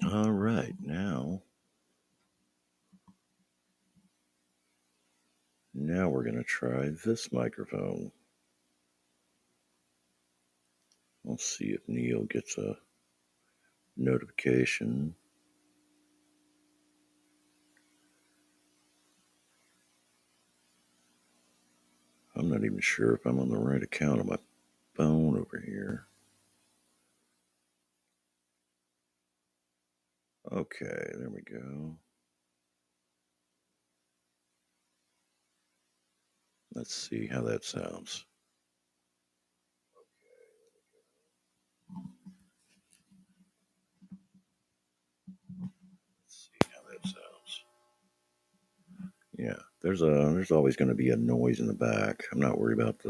All right, now we're going to try this microphone. We'll see if Neil gets a notification. I'm not even sure if I'm on the right account on my phone over here. Okay, there we go. Let's see how that sounds. Let's see how that sounds. Yeah, there's always going to be a noise in the back. I'm not worried about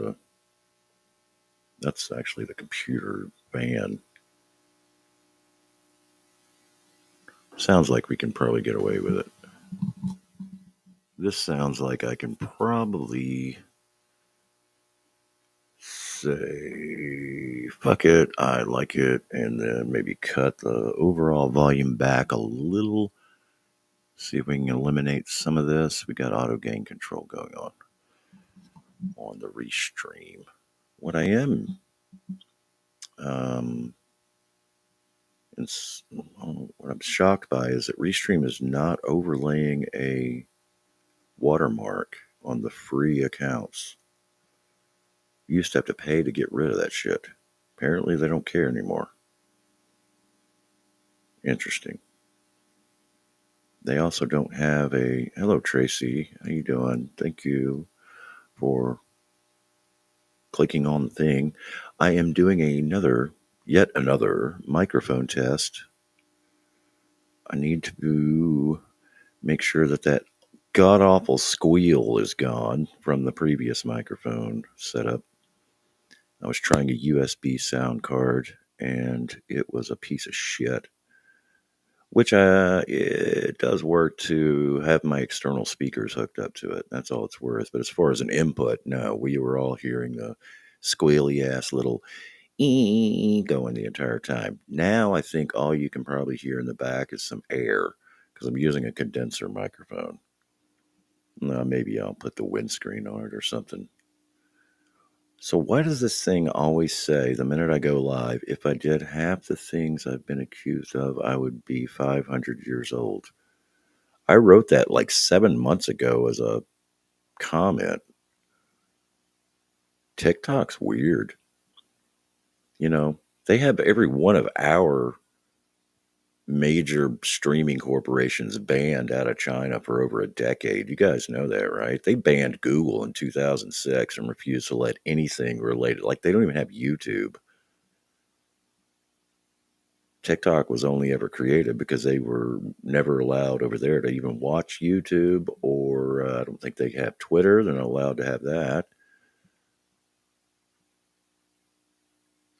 that's actually the computer fan. Sounds like we can probably get away with it. This sounds like I can probably say, fuck it, I like it, and then maybe cut the overall volume back a little. See if we can eliminate some of this. We got auto gain control going on the restream. What I am, um, what I'm shocked by is that restream is not overlaying a watermark on the free accounts. You used to have to pay to get rid of that shit. Apparently, they don't care anymore. Interesting. They also don't have a hello Tracy, how you doing? Thank you for clicking on the thing. I am doing yet another microphone test. I need to make sure that god awful squeal is gone from the previous microphone setup. I was trying a USB sound card and it was a piece of shit. Which it does work to have my external speakers hooked up to it. That's all it's worth. But as far as an input, no, we were all hearing the squealy ass little going the entire time. Now I think all you can probably hear in the back is some air because I'm using a condenser microphone. Maybe I'll put the windscreen on it or something. So why does this thing always say the minute I go live, if I did half the things I've been accused of, I would be 500 years old? I wrote that like 7 months ago as a comment. TikTok's weird. You know, they have every one of our major streaming corporations banned out of China for over a decade. You guys know that, right? They banned Google in 2006 and refused to let anything related. Like, they don't even have YouTube. TikTok was only ever created because they were never allowed over there to even watch YouTube, or I don't think they have Twitter. They're not allowed to have that.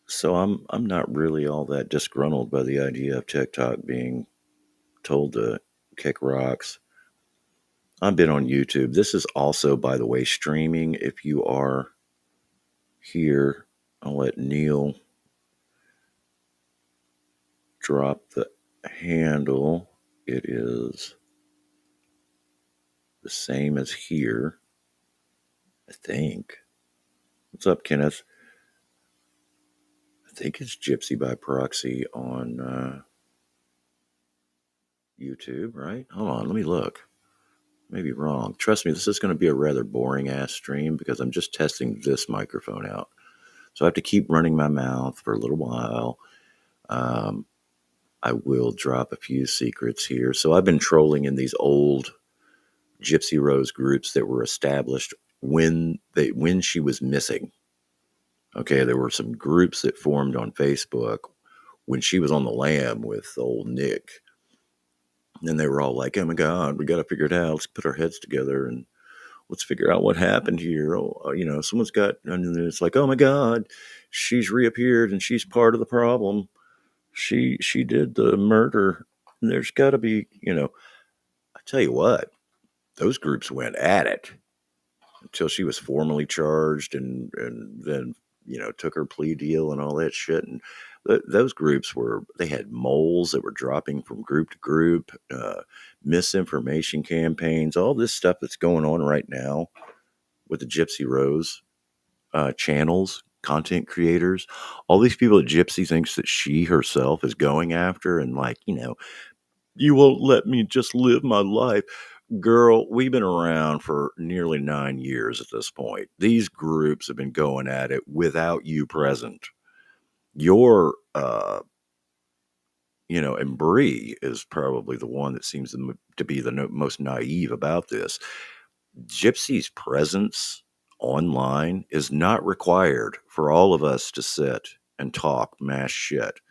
So I'm not really all that disgruntled by the idea of TikTok being told to kick rocks. I've been on YouTube. This is also, by the way, streaming. If you are here, I'll let Neil drop the handle. It is the same as here, I think. What's up, Kenneth? I think it's Gypsy by Proxy on YouTube, right? Hold on, let me look. Maybe wrong. Trust me, this is going to be a rather boring ass stream because I'm just testing this microphone out. So I have to keep running my mouth for a little while. I will drop a few secrets here. So I've been trolling in these old Gypsy Rose groups that were established when she was missing. Okay, there were some groups that formed on Facebook when she was on the lam with old Nick. And they were all like, oh my God, we got to figure it out. Let's put our heads together and let's figure out what happened here. Oh, someone's got, and it's like, oh my God, she's reappeared and she's part of the problem. She did the murder. And there's got to be, I tell you what, those groups went at it until she was formally charged and then took her plea deal and all that shit. And those groups they had moles that were dropping from group to group, misinformation campaigns, all this stuff that's going on right now with the Gypsy Rose channels, content creators, all these people that Gypsy thinks that she herself is going after, and like, you won't let me just live my life. Girl, we've been around for nearly 9 years at this point. These groups have been going at it without you present. Your, and Bree is probably the one that seems to be the most naive about this. Gypsy's presence online is not required for all of us to sit and talk mass shit.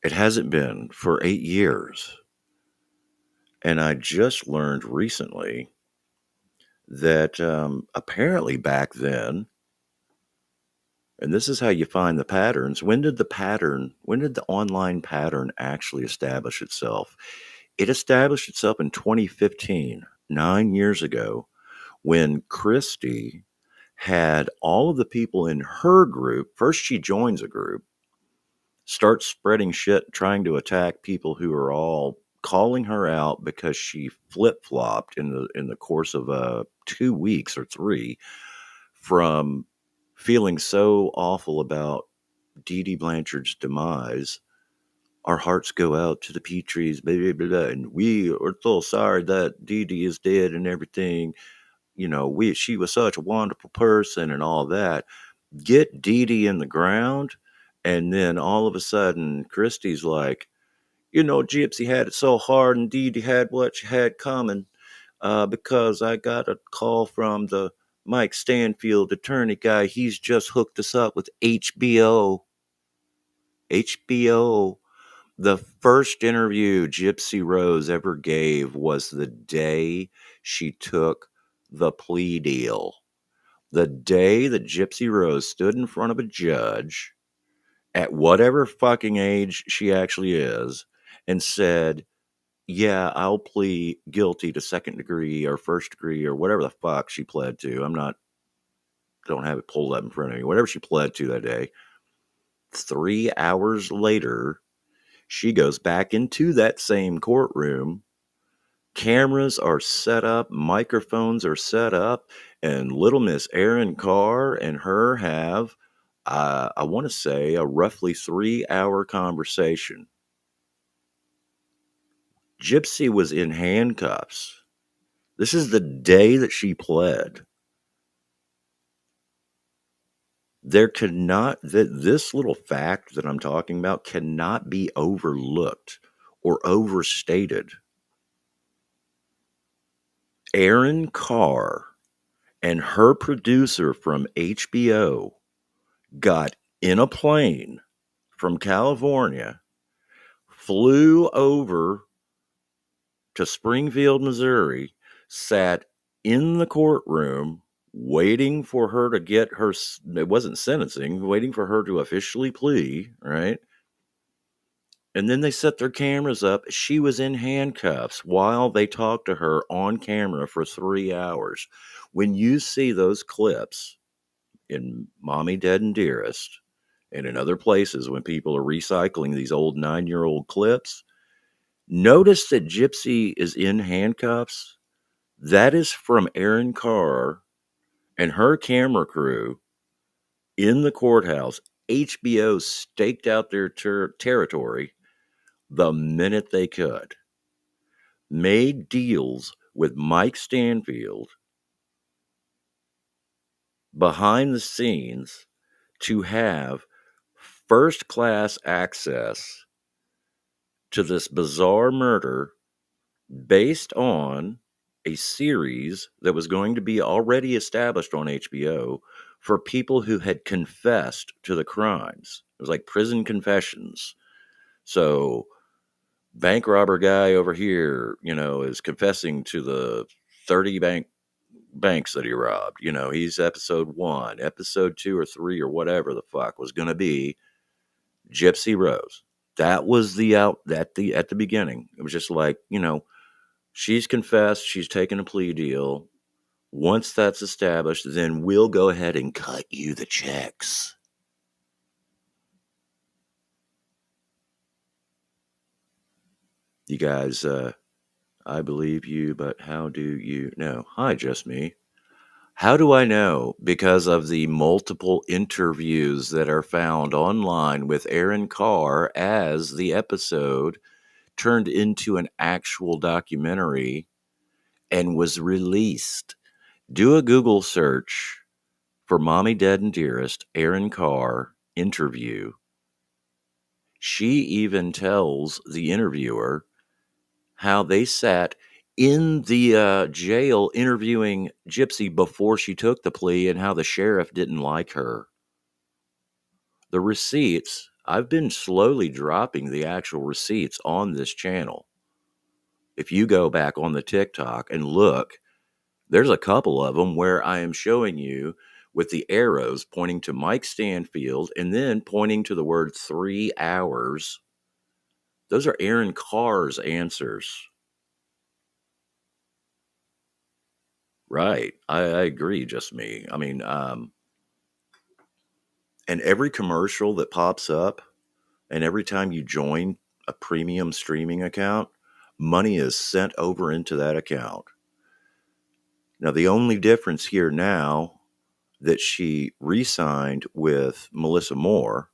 It hasn't been for 8 years. And I just learned recently that apparently back then, and this is how you find the patterns. When did the online pattern actually establish itself? It established itself in 2015, 9 years ago, when Christy had all of the people in her group. First, she joins a group, starts spreading shit, trying to attack people who are all calling her out because she flip-flopped in the course of 2 weeks or 3 from feeling so awful about Dee Dee Blanchard's demise. Our hearts go out to the Petries, blah, blah, blah, blah, and we are so sorry that Dee Dee is dead and everything. She was such a wonderful person and all that. Get Dee Dee in the ground, and then all of a sudden, Christy's like, Gypsy had it so hard, and Dee Dee had what she had coming, because I got a call from the Mike Stanfield attorney guy. He's just hooked us up with HBO. HBO. The first interview Gypsy Rose ever gave was the day she took the plea deal. The day that Gypsy Rose stood in front of a judge at whatever fucking age she actually is and said, yeah, I'll plead guilty to second degree or first degree or whatever the fuck she pled to. Don't have it pulled up in front of me. Whatever she pled to that day. 3 hours later, she goes back into that same courtroom. Cameras are set up, microphones are set up, and little Miss Erin Carr and her have, I want to say, a roughly 3-hour conversation. Gypsy was in handcuffs. This is the day that she pled. This little fact that I'm talking about cannot be overlooked or overstated. Erin Carr and her producer from HBO got in a plane from California, flew over to Springfield, Missouri, sat in the courtroom waiting for her to get her, it wasn't sentencing, waiting for her to officially plea, right? And then they set their cameras up. She was in handcuffs while they talked to her on camera for 3 hours. When you see those clips in Mommy Dead and Dearest and in other places when people are recycling these old 9-year-old clips, notice that Gypsy is in handcuffs. That is from Erin Carr and her camera crew in the courthouse. HBO staked out their territory the minute they could, made deals with Mike Stanfield behind the scenes to have first class access to this bizarre murder based on a series that was going to be already established on HBO for people who had confessed to the crimes. It was like prison confessions. So bank robber guy over here, is confessing to the 30 banks that he robbed. He's episode 1, episode 2 or 3 or whatever the fuck was going to be Gypsy Rose. That was at the beginning. It was just like, she's confessed, she's taken a plea deal. Once that's established, then we'll go ahead and cut you the checks. You guys, I believe you, but how do you know? Hi, just me. How do I know? Because of the multiple interviews that are found online with Aaron Carr as the episode turned into an actual documentary and was released. Do a Google search for Mommy, Dead, and Dearest, Aaron Carr interview. She even tells the interviewer how they sat in the jail interviewing Gypsy before she took the plea and how the sheriff didn't like her. The receipts, I've been slowly dropping the actual receipts on this channel. If you go back on the TikTok and look, there's a couple of them where I am showing you with the arrows pointing to Mike Stanfield and then pointing to the word 3 hours. Those are Aaron Carr's answers. Right. I agree, just me. I mean, and every commercial that pops up and every time you join a premium streaming account, money is sent over into that account. Now, the only difference here now that she re-signed with Melissa Moore,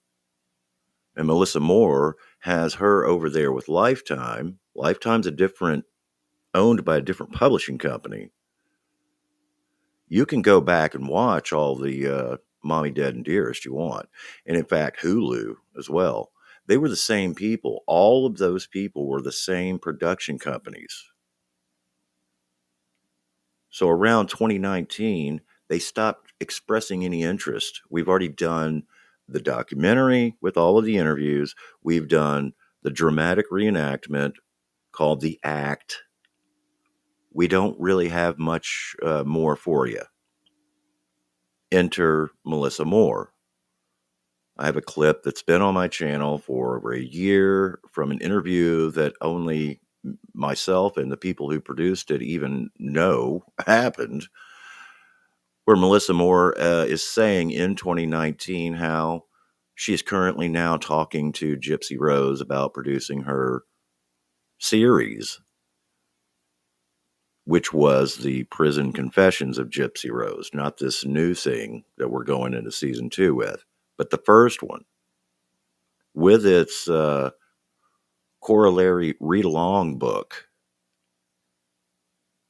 and Melissa Moore has her over there with Lifetime. Lifetime's owned by a different publishing company. You can go back and watch all the Mommy, Dead, and Dearest you want. And in fact, Hulu as well. They were the same people. All of those people were the same production companies. So around 2019, they stopped expressing any interest. We've already done the documentary with all of the interviews. We've done the dramatic reenactment called The Act. We don't really have much more for you. Enter Melissa Moore. I have a clip that's been on my channel for over a year from an interview that only myself and the people who produced it even know happened, where Melissa Moore is saying in 2019 how she is currently now talking to Gypsy Rose about producing her series, which was the prison confessions of Gypsy Rose, not this new thing that we're going into season 2 with, but the first one with its corollary read-along book,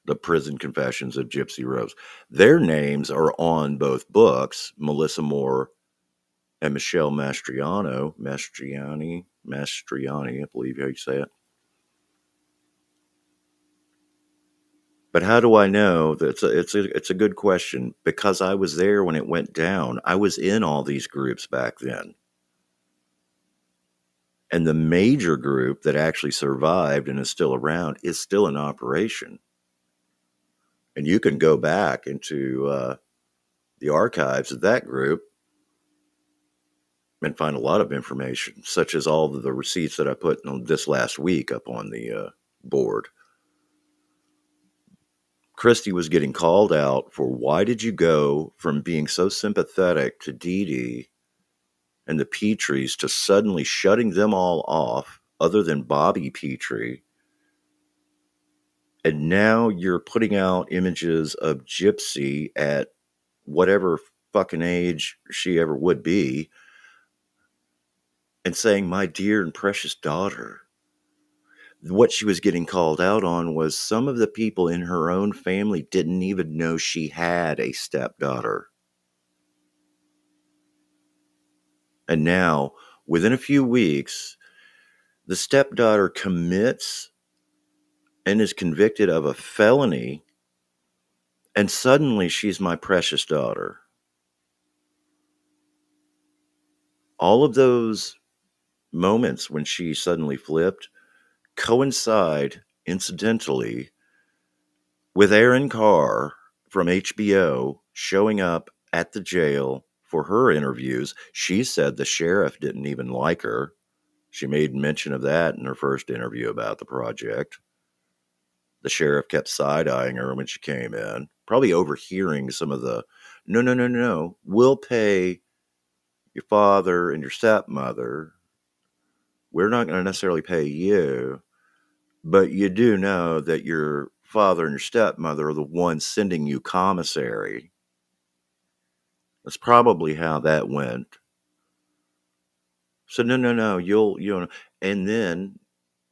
The Prison Confessions of Gypsy Rose. Their names are on both books, Melissa Moore and Michelle Mastriani, I believe how you say it. But how do I know? It's a good question, because I was there when it went down. I was in all these groups back then. And the major group that actually survived and is still around is still in operation. And you can go back into the archives of that group and find a lot of information, such as all of the receipts that I put on this last week up on the board. Christy was getting called out for, why did you go from being so sympathetic to Dee Dee and the Petries to suddenly shutting them all off, other than Bobby Petrie, and now you're putting out images of Gypsy at whatever fucking age she ever would be and saying, my dear and precious daughter. What she was getting called out on was some of the people in her own family didn't even know she had a stepdaughter. And now, within a few weeks, the stepdaughter commits and is convicted of a felony, and suddenly she's my precious daughter. All of those moments when she suddenly flipped coincide, incidentally, with Aaron Carr from HBO showing up at the jail for her interviews. She said the sheriff didn't even like her. She made mention of that in her first interview about the project. The sheriff kept side-eyeing her when she came in, probably overhearing some of the, no, no, no, no, we'll pay your father and your stepmother. We're not going to necessarily pay you. But you do know that your father and your stepmother are the ones sending you commissary. That's probably how that went. So no, no, no. You'll, and then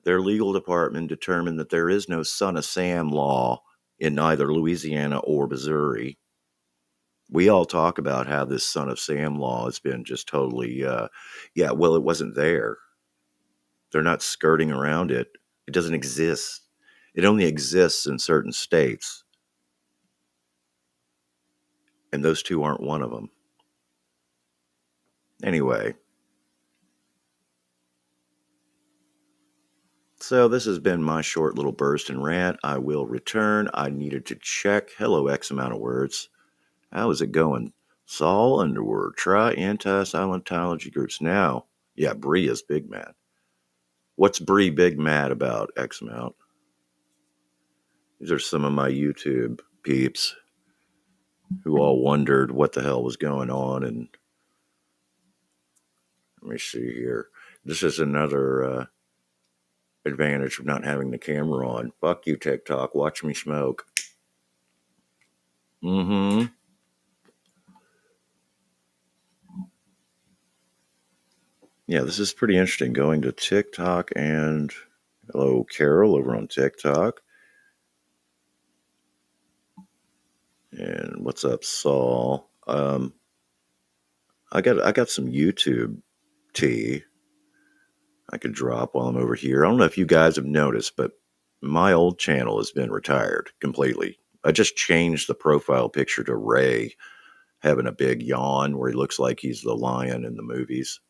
their legal department determined that there is no son of Sam law in either Louisiana or Missouri. We all talk about how this son of Sam law has been just totally, yeah. Well, it wasn't there. They're not skirting around it. It doesn't exist. It only exists in certain states, and those two aren't one of them. Anyway, so this has been my short little burst and rant. I will return. I needed to check. Hello, X amount of words. How is it going? Saul Underwood. Try anti-silentology groups now. Yeah, Bree is big mad. What's Bree big mad about, X amount? These are some of my YouTube peeps who all wondered what the hell was going on. And let me see here. This is another advantage of not having the camera on. Fuck you, TikTok. Watch me smoke. Mm-hmm. Yeah, this is pretty interesting. Going to TikTok and hello, Carol, over on TikTok. And what's up, Saul? I got some YouTube tea I could drop while I'm over here. I don't know if you guys have noticed, but my old channel has been retired completely. I just changed the profile picture to Ray having a big yawn where he looks like he's the lion in the movies.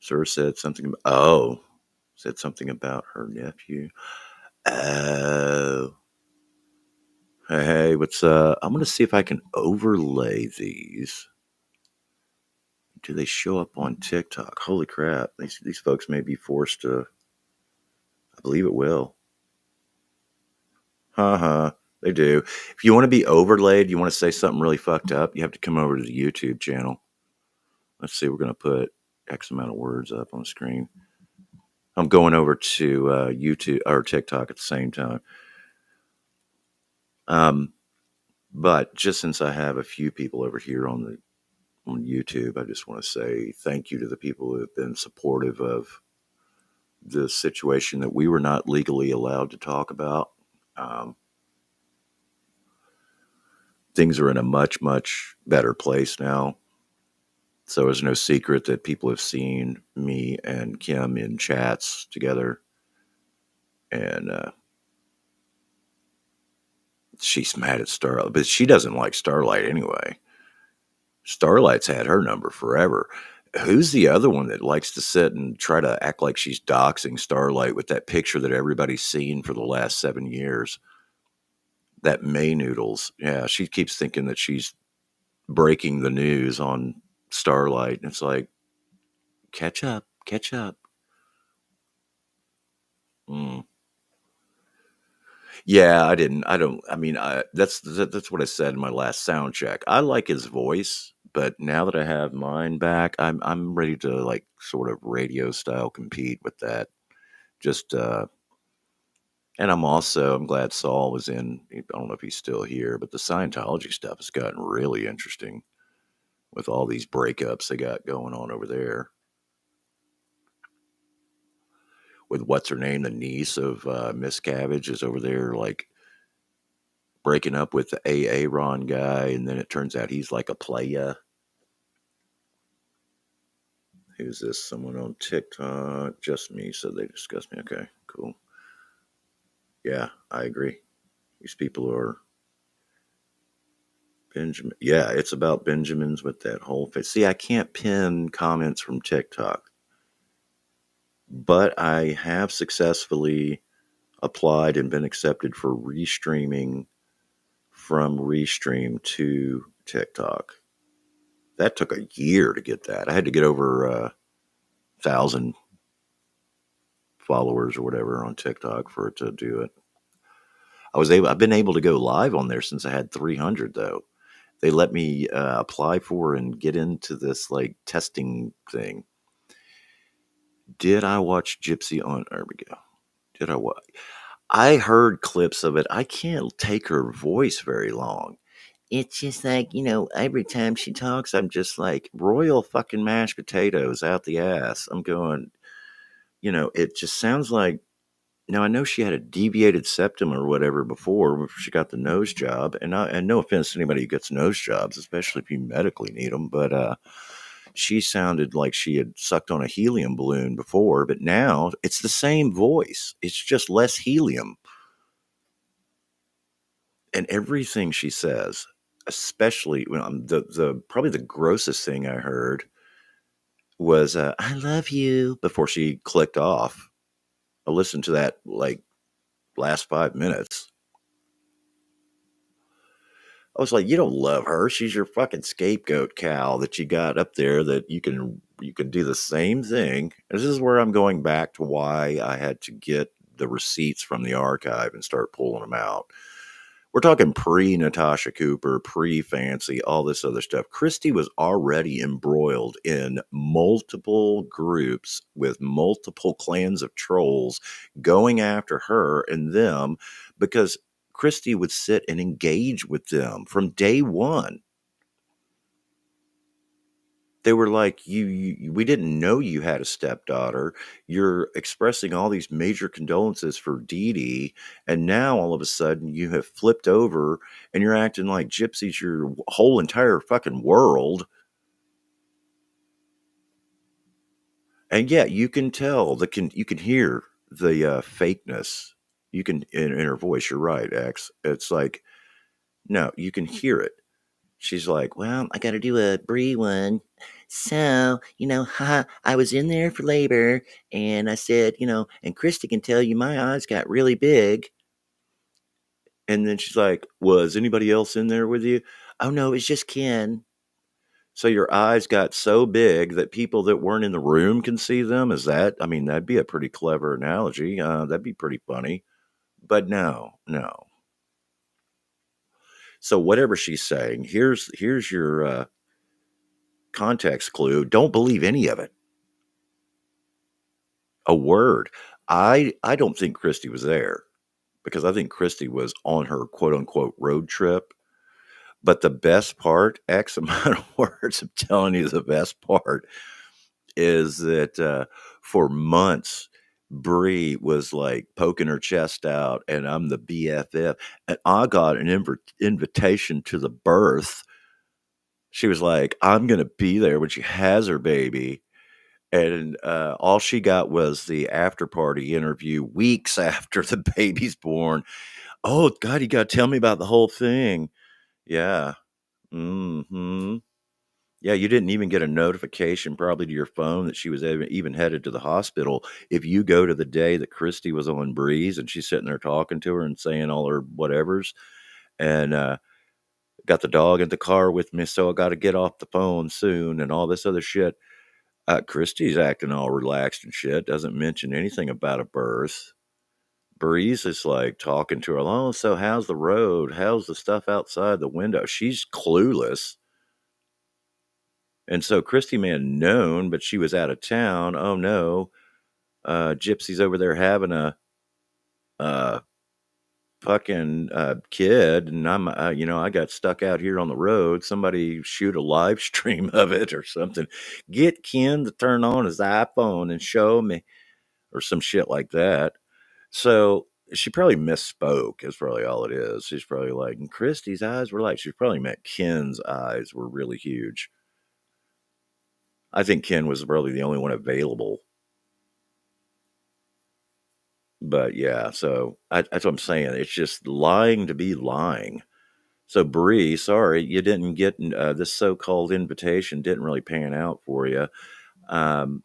Sir said something. Oh, said something about her nephew. Oh, hey, what's I'm gonna see if I can overlay these. Do they show up on TikTok? Holy crap! These folks may be forced to. I believe it will. Haha, they do. If you want to be overlaid, you want to say something really fucked up, you have to come over to the YouTube channel. Let's see, we're gonna put X amount of words up on the screen. I'm going over to YouTube or TikTok at the same time. Um, but just since I have a few people over here on YouTube, I just want to say thank you to the people who have been supportive of the situation that we were not legally allowed to talk about. Um, Things are in a much, much better place now. So it's no secret that people have seen me and Kim in chats together. And she's mad at Starlight, but she doesn't like Starlight anyway. Starlight's had her number forever. Who's the other one that likes to sit and try to act like she's doxing Starlight with that picture that everybody's seen for the last 7 years? That May Noodles. Yeah, she keeps thinking that she's breaking the news on Starlight. And it's like, catch up, catch up. Mm. Yeah, I didn't. I don't. I mean, that's what I said in my last sound check. I like his voice, but now that I have mine back, I'm ready to like sort of radio style compete with that. Just and I'm glad Saul was in. I don't know if he's still here, but the Scientology stuff has gotten really interesting with all these breakups they got going on over there. With what's her name, the niece of Miss Cabbage is over there like breaking up with the AA Ron guy, and then it turns out he's like a playa. Who's this? Someone on TikTok? Just me, so they discuss me. Okay, cool. Yeah, I agree. These people are Benjamin. Yeah, it's about Benjamins with that whole face. See, I can't pin comments from TikTok, but I have successfully applied and been accepted for restreaming from Restream to TikTok. That took a year to get that. I had to get over 1,000 followers or whatever on TikTok for it to do it. I've been able to go live on there since I had 300 though. They let me apply for and get into this like testing thing. Did I watch Gypsy on? There we go. Did I what? I heard clips of it. I can't take her voice very long. It's just like, every time she talks, I'm just like royal fucking mashed potatoes out the ass. I'm going, it just sounds like. Now I know she had a deviated septum or whatever before she got the nose job, and no offense to anybody who gets nose jobs, especially if you medically need them, but she sounded like she had sucked on a helium balloon before, but now it's the same voice. It's just less helium, and everything she says, especially when the probably the grossest thing I heard was "I love you" before she clicked off. I listened to that like last 5 minutes. I was like, you don't love her. She's your fucking scapegoat cow that you got up there that you can do the same thing. This is where I'm going back to why I had to get the receipts from the archive and start pulling them out. We're talking pre Natasha Cooper, pre Fancy, all this other stuff. Christy was already embroiled in multiple groups with multiple clans of trolls going after her and them because Christy would sit and engage with them from day one. They were like, we didn't know you had a stepdaughter. You're expressing all these major condolences for Dee Dee, and now all of a sudden you have flipped over and you're acting like Gypsy's your whole entire fucking world. And yeah, you can tell you can hear the fakeness. You can in her voice. You're right, X. It's like no, you can hear it. She's like, well, I got to do a Brie one. So, haha, I was in there for labor and I said, and Christy can tell you my eyes got really big. And then she's like, was anybody else in there with you? Oh, no, it's just Ken. So your eyes got so big that people that weren't in the room can see them. I mean, that'd be a pretty clever analogy. That'd be pretty funny. But no, no. So whatever she's saying, here's your context clue. Don't believe any of it. A word. I don't think Christy was there because I think Christy was on her quote unquote road trip. But the best part, X amount of words, I'm telling you, the best part is that for months, Bree was like poking her chest out, and I'm the BFF, and I got an invitation to the birth. She was like, "I'm gonna be there when she has her baby." And all she got was the after party interview weeks after the baby's born. Oh, God, you got to tell me about the whole thing. Yeah. Hmm. Yeah, you didn't even get a notification probably to your phone that she was even headed to the hospital. If you go to the day that Christy was on Breeze and she's sitting there talking to her and saying all her whatevers, and got the dog in the car with me, so I got to get off the phone soon and all this other shit. Christy's acting all relaxed and shit, doesn't mention anything about a birth. Breeze is like talking to her, oh, so how's the road? How's the stuff outside the window? She's clueless. And so Christy may have known, but she was out of town. Oh no, Gypsy's over there having a uh, fucking kid, and I got stuck out here on the road. Somebody shoot a live stream of it or something. Get Ken to turn on his iPhone and show me, or some shit like that. So she probably misspoke. Is probably all it is. She's probably like, and Christy's eyes were like. She probably meant Ken's eyes were really huge. I think Ken was probably the only one available. But yeah, so that's what I'm saying. It's just lying to be lying. So Bree, sorry, you didn't get this so-called invitation. Didn't really pan out for you. Um,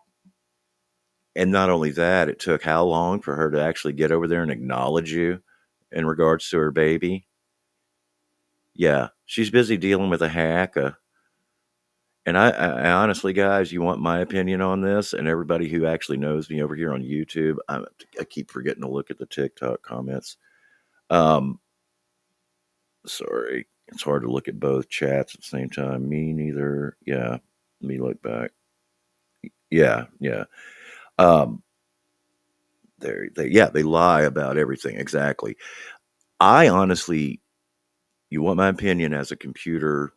and not only that, it took how long for her to actually get over there and acknowledge you in regards to her baby? Yeah, she's busy dealing with a hack. And I honestly, guys, you want my opinion on this? And everybody who actually knows me over here on YouTube, I keep forgetting to look at the TikTok comments. Um, Sorry, it's hard to look at both chats at the same time. Me neither. Yeah, let me look back. Yeah, yeah. Um, They lie about everything. Exactly. I honestly, you want my opinion as a computer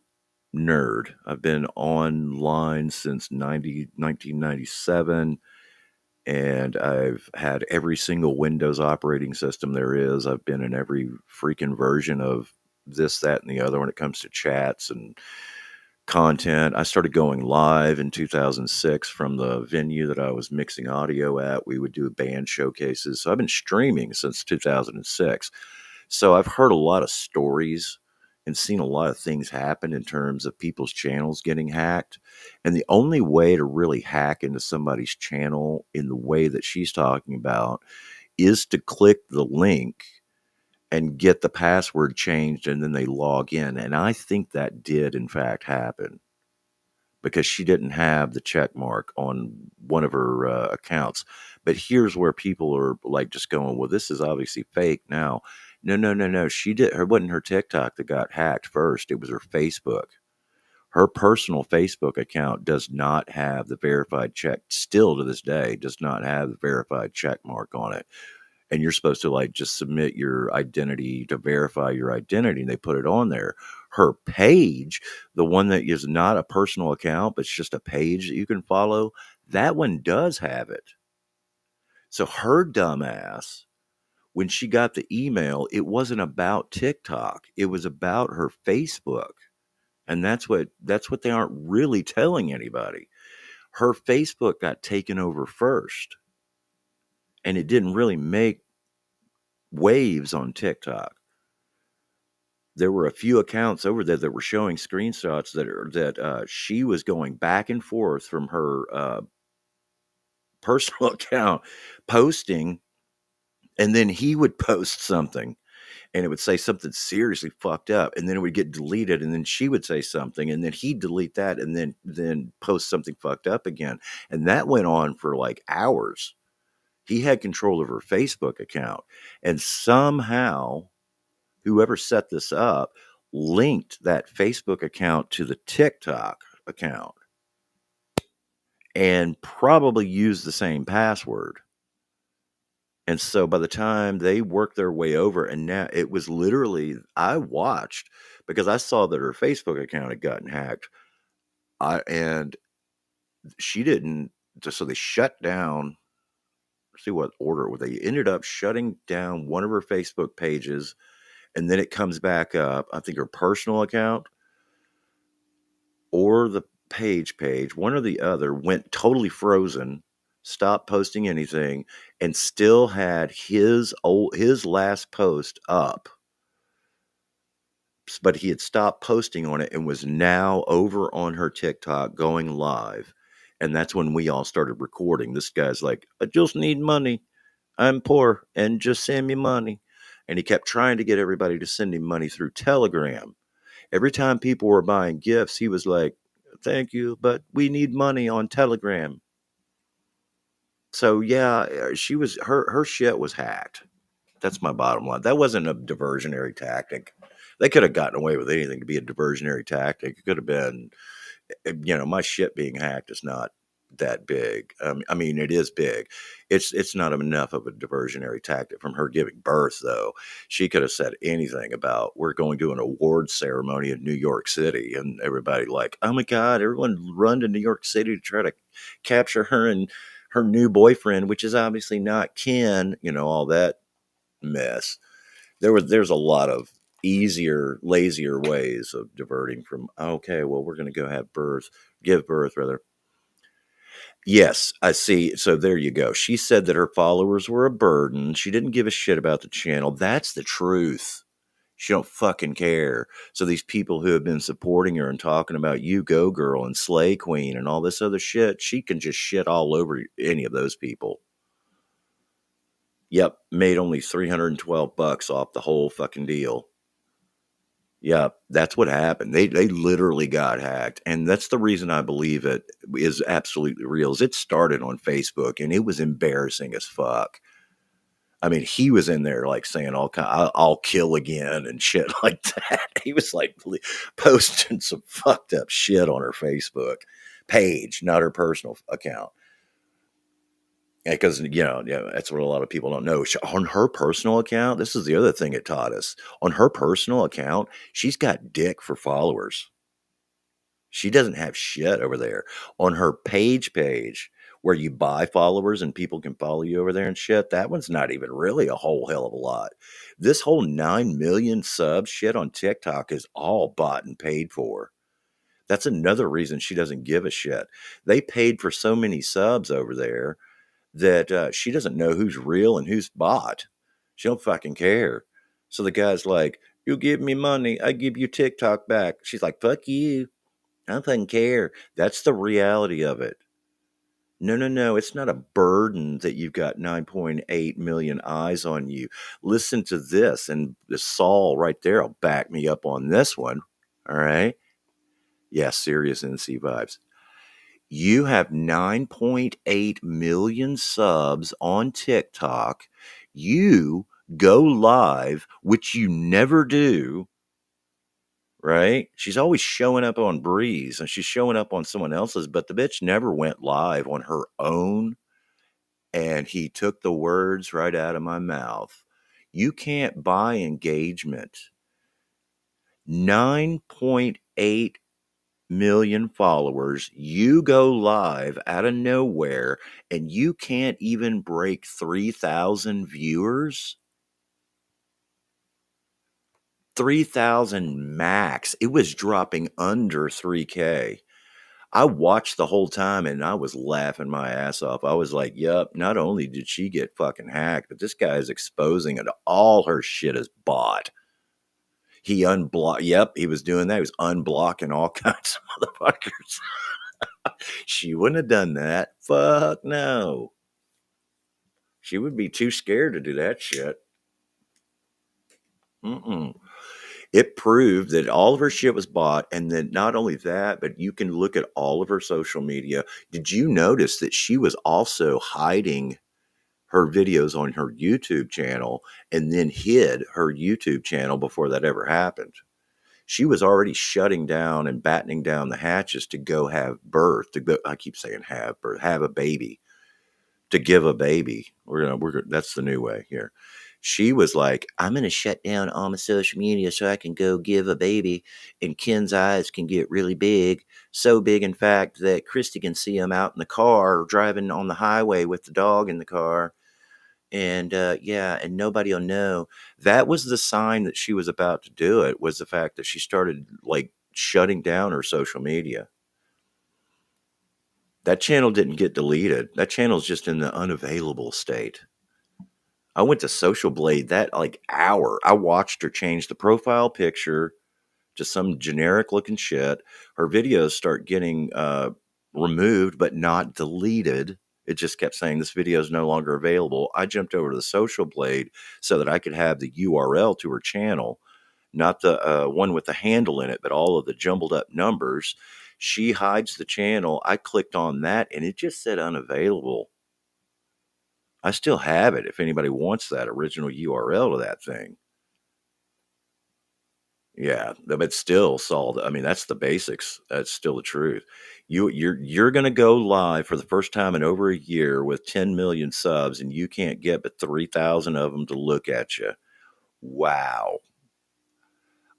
nerd. I've been online since 1997, and I've had every single Windows operating system there is. I've been in every freaking version of this, that, and the other when it comes to chats and content. I started going live in 2006 from the venue that I was mixing audio at. We would do band showcases. So I've been streaming since 2006. So I've heard a lot of stories and seen a lot of things happen in terms of people's channels getting hacked. And the only way to really hack into somebody's channel in the way that she's talking about is to click the link and get the password changed and then they log in. And I think that did, in fact, happen because she didn't have the check mark on one of her accounts. But here's where people are like just going, well, this is obviously fake now. No, no, no, no. She did. It wasn't her TikTok that got hacked first. It was her Facebook. Her personal Facebook account does not have the verified check. Still to this day, does not have the verified check mark on it. And you're supposed to like just submit your identity to verify your identity, and they put it on there. Her page, the one that is not a personal account but it's just a page that you can follow, that one does have it. So her dumbass, when she got the email, it wasn't about TikTok, it was about her Facebook. And that's what they aren't really telling anybody. Her Facebook got taken over first, and it didn't really make waves on TikTok. There were a few accounts over there that were showing screenshots that she was going back and forth from her personal account, posting, and then he would post something, and it would say something seriously fucked up, and then it would get deleted, and then she would say something, and then he'd delete that, and then post something fucked up again, and that went on for like hours. He had control of her Facebook account, and somehow whoever set this up linked that Facebook account to the TikTok account and probably used the same password. And so by the time they worked their way over, and now it was literally, I watched because I saw that her Facebook account had gotten hacked. And she didn't, so they shut down. See what order they ended up shutting down one of her Facebook pages, and then it comes back up. I think her personal account or the page, one or the other, went totally frozen, stopped posting anything, and still had his last post up. But he had stopped posting on it and was now over on her TikTok going live. And that's when we all started recording. This guy's like, I just need money. I'm poor and just send me money. And he kept trying to get everybody to send him money through Telegram. Every time people were buying gifts, he was like, thank you, but we need money on Telegram. So yeah, her shit was hacked. That's my bottom line. That wasn't a diversionary tactic. They could have gotten away with anything to be a diversionary tactic. It could have been, my shit being hacked is not that big. I mean, it is big. It's not enough of a diversionary tactic from her giving birth, though. She could have said anything about we're going to an award ceremony in New York City, and everybody like, oh my god, everyone run to New York City to try to capture her and her new boyfriend, which is obviously not Ken. All that mess. There's a lot of easier, lazier ways of diverting from, okay, well, we're going to go give birth rather. Yes, I see. So there you go. She said that her followers were a burden. She didn't give a shit about the channel. That's the truth. She don't fucking care. So these people who have been supporting her and talking about you go girl and slay queen and all this other shit, she can just shit all over any of those people. Yep, made only $312 off the whole fucking deal. Yeah, that's what happened. They literally got hacked, and that's the reason I believe it is absolutely real. Is it started on Facebook, and it was embarrassing as fuck. I mean, he was in there like saying I'll kill again and shit like that. He was like posting some fucked up shit on her Facebook page, not her personal account. Because, yeah, that's what a lot of people don't know. On her personal account, this is the other thing it taught us. On her personal account, she's got dick for followers. She doesn't have shit over there. On her page, where you buy followers and people can follow you over there and shit, that one's not even really a whole hell of a lot. This whole 9 million subs shit on TikTok is all bought and paid for. That's another reason she doesn't give a shit. They paid for so many subs over there that she doesn't know who's real and who's bought. She don't fucking care. So the guy's like, "You give me money, I give you TikTok back." She's like, "Fuck you. I don't fucking care." That's the reality of it. No, no, no. It's not a burden that you've got 9.8 million eyes on you. Listen to this, and the Saul right there will back me up on this one. All right. Yeah, serious NC vibes. You have 9.8 million subs on TikTok. You go live, which you never do, right? She's always showing up on Breeze and she's showing up on someone else's, but the bitch never went live on her own. And he took the words right out of my mouth. You can't buy engagement. 9.8 million followers, you go live out of nowhere, and you can't even break 3,000 viewers. 3,000 max. It was dropping under 3K. I watched the whole time and I was laughing my ass off. I was like, "Yup, not only did she get fucking hacked, but this guy is exposing it. All her shit is bought." He unblocked. Yep, he was doing that. He was unblocking all kinds of motherfuckers. She wouldn't have done that. Fuck no. She would be too scared to do that shit. Mm-mm. It proved that all of her shit was bought. And then not only that, but you can look at all of her social media. Did you notice that she was also hiding her videos on her YouTube channel and then hid her YouTube channel before that ever happened? She was already shutting down and battening down the hatches to go have birth, to go, I keep saying have birth, have a baby, to give a baby. That's the new way here. She was like, "I'm gonna shut down all my social media so I can go give a baby, and Ken's eyes can get really big, so big in fact that Christy can see him out in the car driving on the highway with the dog in the car, and yeah, and nobody will know." That was the sign that she was about to do it. Was the fact that she started like shutting down her social media. That channel didn't get deleted. That channel's just in the unavailable state. I went to Social Blade that like hour. I watched her change the profile picture to some generic looking shit. Her videos start getting removed, but not deleted. It just kept saying this video is no longer available. I jumped over to the Social Blade so that I could have the URL to her channel, not the one with the handle in it, but all of the jumbled up numbers. She hides the channel. I clicked on that and it just said unavailable. I still have it if anybody wants that original URL to that thing. Yeah, but still, Saul. I mean, that's the basics. That's still the truth. You're going to go live for the first time in over a year with 10 million subs, and you can't get but 3,000 of them to look at you. Wow.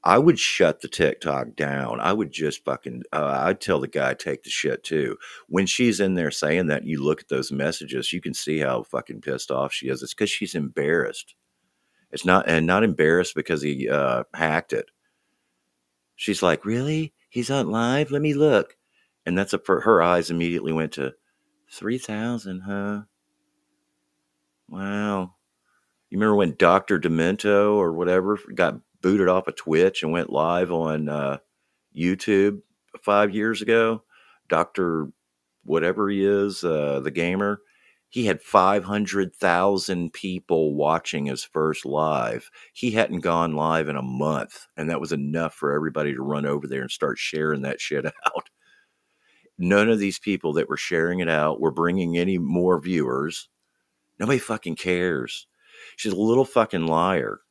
I would shut the TikTok down. I would just fucking. I'd tell the guy take the shit too. When she's in there saying that, and you look at those messages, you can see how fucking pissed off she is. It's because she's embarrassed. It's not, and not embarrassed because he hacked it. She's like, "Really? He's on live? Let me look." And that's her eyes immediately went to 3,000, huh? Wow. You remember when Dr. Demento or whatever got booted off of Twitch and went live on YouTube 5 years ago? Dr. whatever he is, the gamer. He had 500,000 people watching his first live. He hadn't gone live in a month, and that was enough for everybody to run over there and start sharing that shit out. None of these people that were sharing it out were bringing any more viewers. Nobody fucking cares. She's a little fucking liar.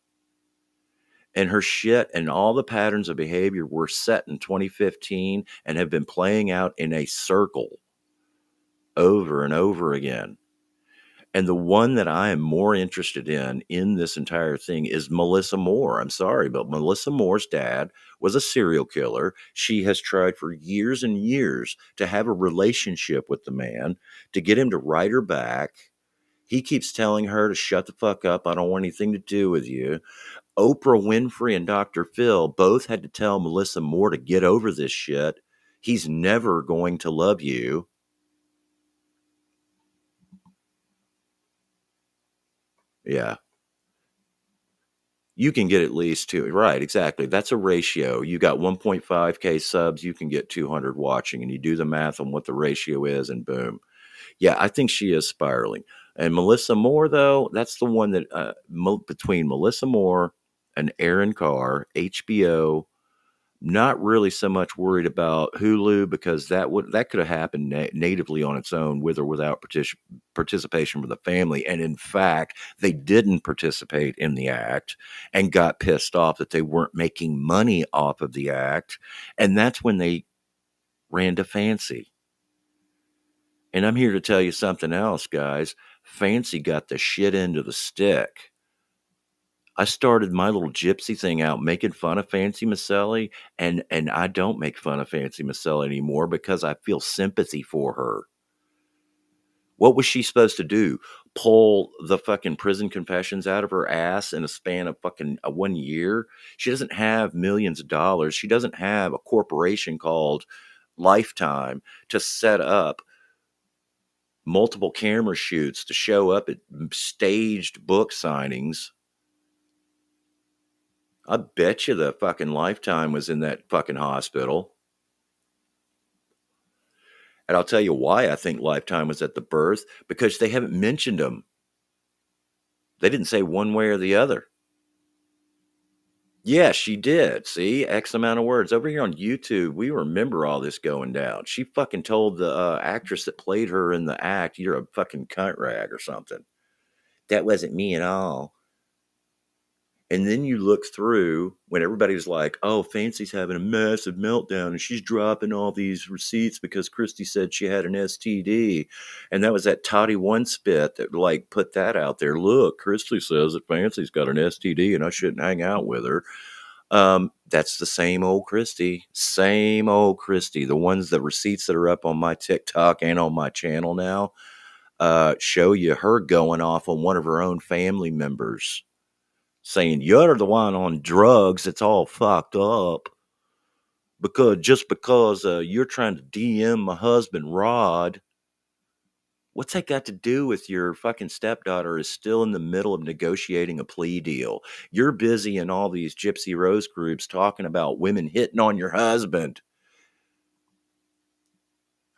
And her shit and all the patterns of behavior were set in 2015 and have been playing out in a circle over and over again. And the one that I am more interested in this entire thing is Melissa Moore. I'm sorry, but Melissa Moore's dad was a serial killer. She has tried for years and years to have a relationship with the man, to get him to write her back. He keeps telling her to shut the fuck up. I don't want anything to do with you. Oprah Winfrey and Dr. Phil both had to tell Melissa Moore to get over this shit. He's never going to love you. Yeah. You can get at least two. Right, exactly. That's a ratio. You got 1.5K subs, you can get 200 watching, and you do the math on what the ratio is, and boom. Yeah, I think she is spiraling. And Melissa Moore, though, that's the one that between Melissa Moore and Aaron Carr, HBO. Not really so much worried about Hulu because that could have happened natively on its own with or without participation from the family. And in fact, they didn't participate in the act and got pissed off that they weren't making money off of the act. And that's when they ran to Fancy. And I'm here to tell you something else, guys. Fancy got the shit end of the stick. I started my little gypsy thing out making fun of Fancy Maselli, and I don't make fun of Fancy Maselli anymore because I feel sympathy for her. What was she supposed to do? Pull the fucking prison confessions out of her ass in a span of fucking 1 year? She doesn't have millions of dollars. She doesn't have a corporation called Lifetime to set up multiple camera shoots to show up at staged book signings. I bet you the fucking Lifetime was in that fucking hospital. And I'll tell you why I think Lifetime was at the birth, because they haven't mentioned them. They didn't say one way or the other. Yeah, she did. See, X amount of words. Over here on YouTube, we remember all this going down. She fucking told the actress that played her in the act, "You're a fucking cunt rag" or something. That wasn't me at all. And then you look through when everybody's like, "Oh, Fancy's having a massive meltdown and she's dropping all these receipts because Christy said she had an STD." And that was that Toddy One Spit that like put that out there. Look, Christy says that Fancy's got an STD and I shouldn't hang out with her. That's the same old Christy. Same old Christy. The receipts that are up on my TikTok and on my channel now show you her going off on one of her own family members, saying you're the one on drugs that's all fucked up because you're trying to DM my husband Rod. What's that got to do with your fucking stepdaughter is still in the middle of negotiating a plea deal? You're busy in all these Gypsy Rose groups talking about women hitting on your husband.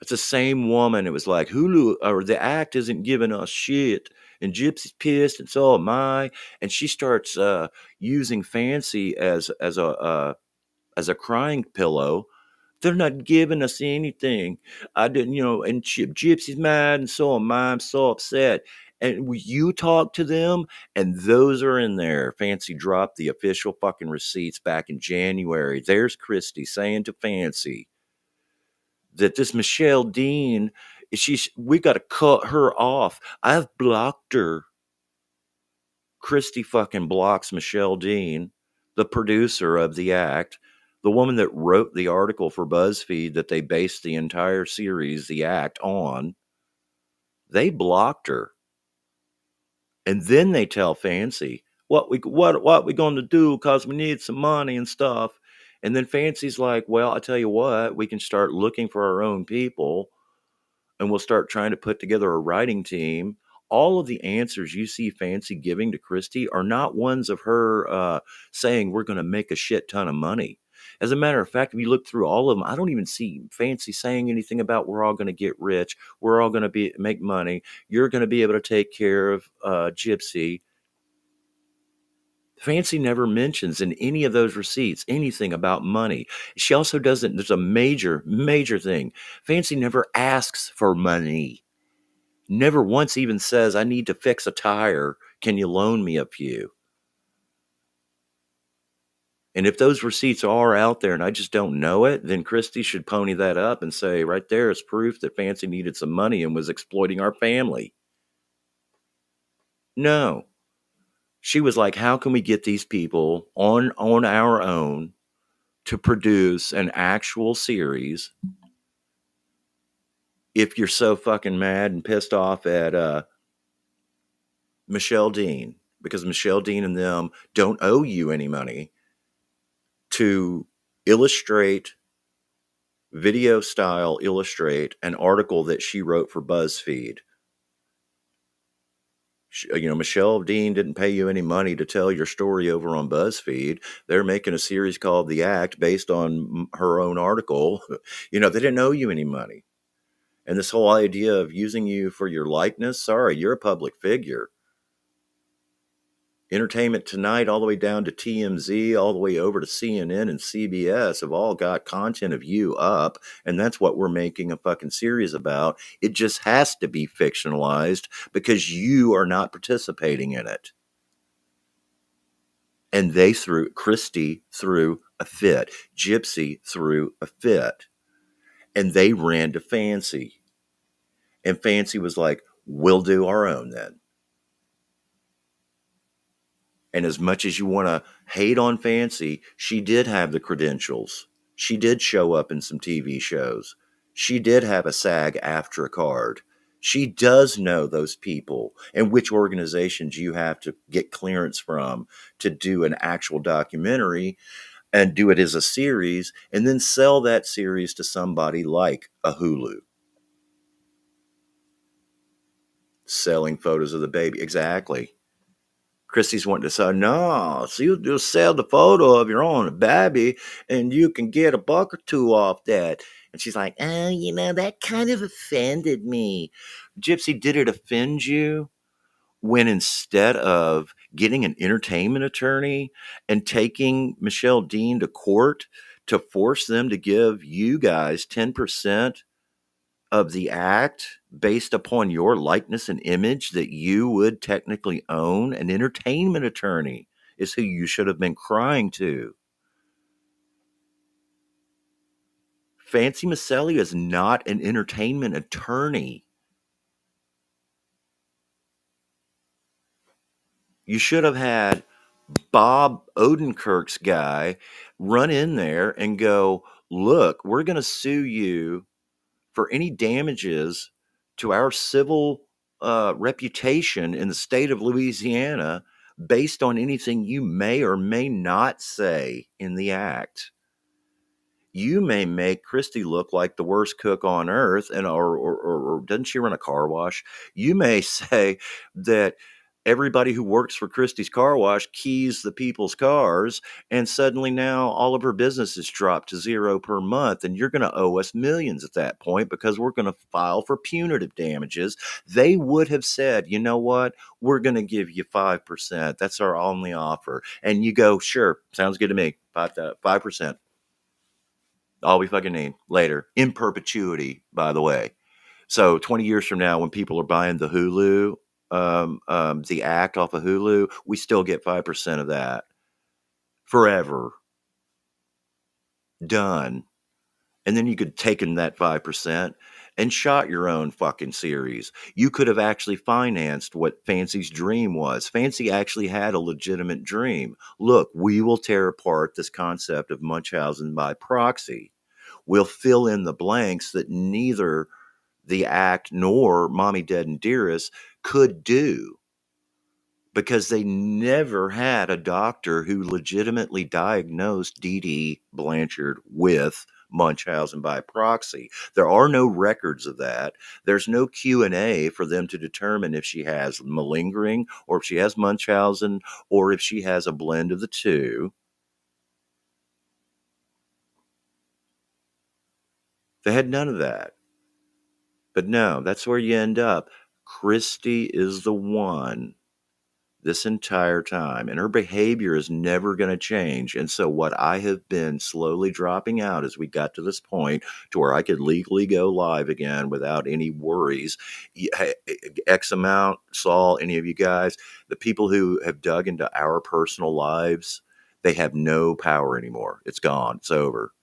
It's the same woman. It was like Hulu or the act isn't giving us shit, and Gypsy's pissed, and so am I. And she starts using Fancy as a crying pillow. They're not giving us anything. I didn't, and Gypsy's mad, and so am I. I'm so upset. And you talk to them, and those are in there. Fancy dropped the official fucking receipts back in January. There's Christy saying to Fancy that this Michelle Dean, we got to cut her off. I've blocked her. Christy fucking blocks Michelle Dean, the producer of the act, the woman that wrote the article for BuzzFeed that they based the entire series, The Act, on. They blocked her. And then they tell Fancy, what we going to do because we need some money and stuff. And then Fancy's like, well, I tell you what, we can start looking for our own people and we'll start trying to put together a writing team. All of the answers you see Fancy giving to Christy are not ones of her saying we're going to make a shit ton of money. As a matter of fact, if you look through all of them, I don't even see Fancy saying anything about we're all going to get rich, we're all going to make money, you're going to be able to take care of Gypsy. Fancy never mentions in any of those receipts anything about money. She also doesn't, there's a major, major thing. Fancy never asks for money. Never once even says, I need to fix a tire. Can you loan me a few? And if those receipts are out there and I just don't know it, then Christy should pony that up and say, right there is proof that Fancy needed some money and was exploiting our family. No. She was like, how can we get these people on our own to produce an actual series if you're so fucking mad and pissed off at Michelle Dean, because Michelle Dean and them don't owe you any money to illustrate, video style illustrate an article that she wrote for BuzzFeed. Michelle Dean didn't pay you any money to tell your story over on BuzzFeed. They're making a series called The Act based on her own article. They didn't owe you any money. And this whole idea of using you for your likeness, sorry, you're a public figure. Entertainment Tonight, all the way down to TMZ, all the way over to CNN and CBS have all got content of you up. And that's what we're making a fucking series about. It just has to be fictionalized because you are not participating in it. And Christy threw a fit. Gypsy threw a fit. And they ran to Fancy. And Fancy was like, we'll do our own then. And as much as you want to hate on Fancy, she did have the credentials. She did show up in some TV shows. She did have a SAG AFTRA card. She does know those people and which organizations you have to get clearance from to do an actual documentary and do it as a series and then sell that series to somebody like a Hulu. Selling photos of the baby. Exactly. Christy's wanting to say, no, so you just sell the photo of your own baby and you can get a buck or two off that. And she's like, oh, that kind of offended me. Gypsy, did it offend you when instead of getting an entertainment attorney and taking Michelle Dean to court to force them to give you guys 10% of the act based upon your likeness and image that you would technically own, an entertainment attorney is who you should have been crying to. Fancy Maselli is not an entertainment attorney. You should have had Bob Odenkirk's guy run in there and go, look, we're going to sue you for any damages to our civil reputation in the state of Louisiana based on anything you may or may not say in the act. You may make Christy look like the worst cook on earth, and or doesn't she run a car wash? You may say that everybody who works for Christie's car wash keys the people's cars, and suddenly now all of her business is dropped to zero per month, and you're going to owe us millions at that point because we're going to file for punitive damages. They would have said, you know what, we're going to give you 5%. That's our only offer. And you go, sure, sounds good to me. 5%. All we fucking need later in perpetuity, by the way. So 20 years from now, when people are buying the Hulu, the act off of Hulu, we still get 5% of that forever. Done. And then you could take in that 5% and shot your own fucking series. You could have actually financed what Fancy's dream was. Fancy actually had a legitimate dream. Look, we will tear apart this concept of Munchausen by proxy. We'll fill in the blanks that neither the act nor Mommy Dead and Dearest could do because they never had a doctor who legitimately diagnosed Dee Dee Blanchard with Munchausen by proxy. There are no records of that. There's no Q&A for them to determine if she has malingering or if she has Munchausen or if she has a blend of the two. They had none of that. But no, that's where you end up. Christy is the one this entire time, and her behavior is never going to change. And so what I have been slowly dropping out as we got to this point to where I could legally go live again without any worries. X amount, Saul, any of you guys, the people who have dug into our personal lives, they have no power anymore. It's gone. It's over.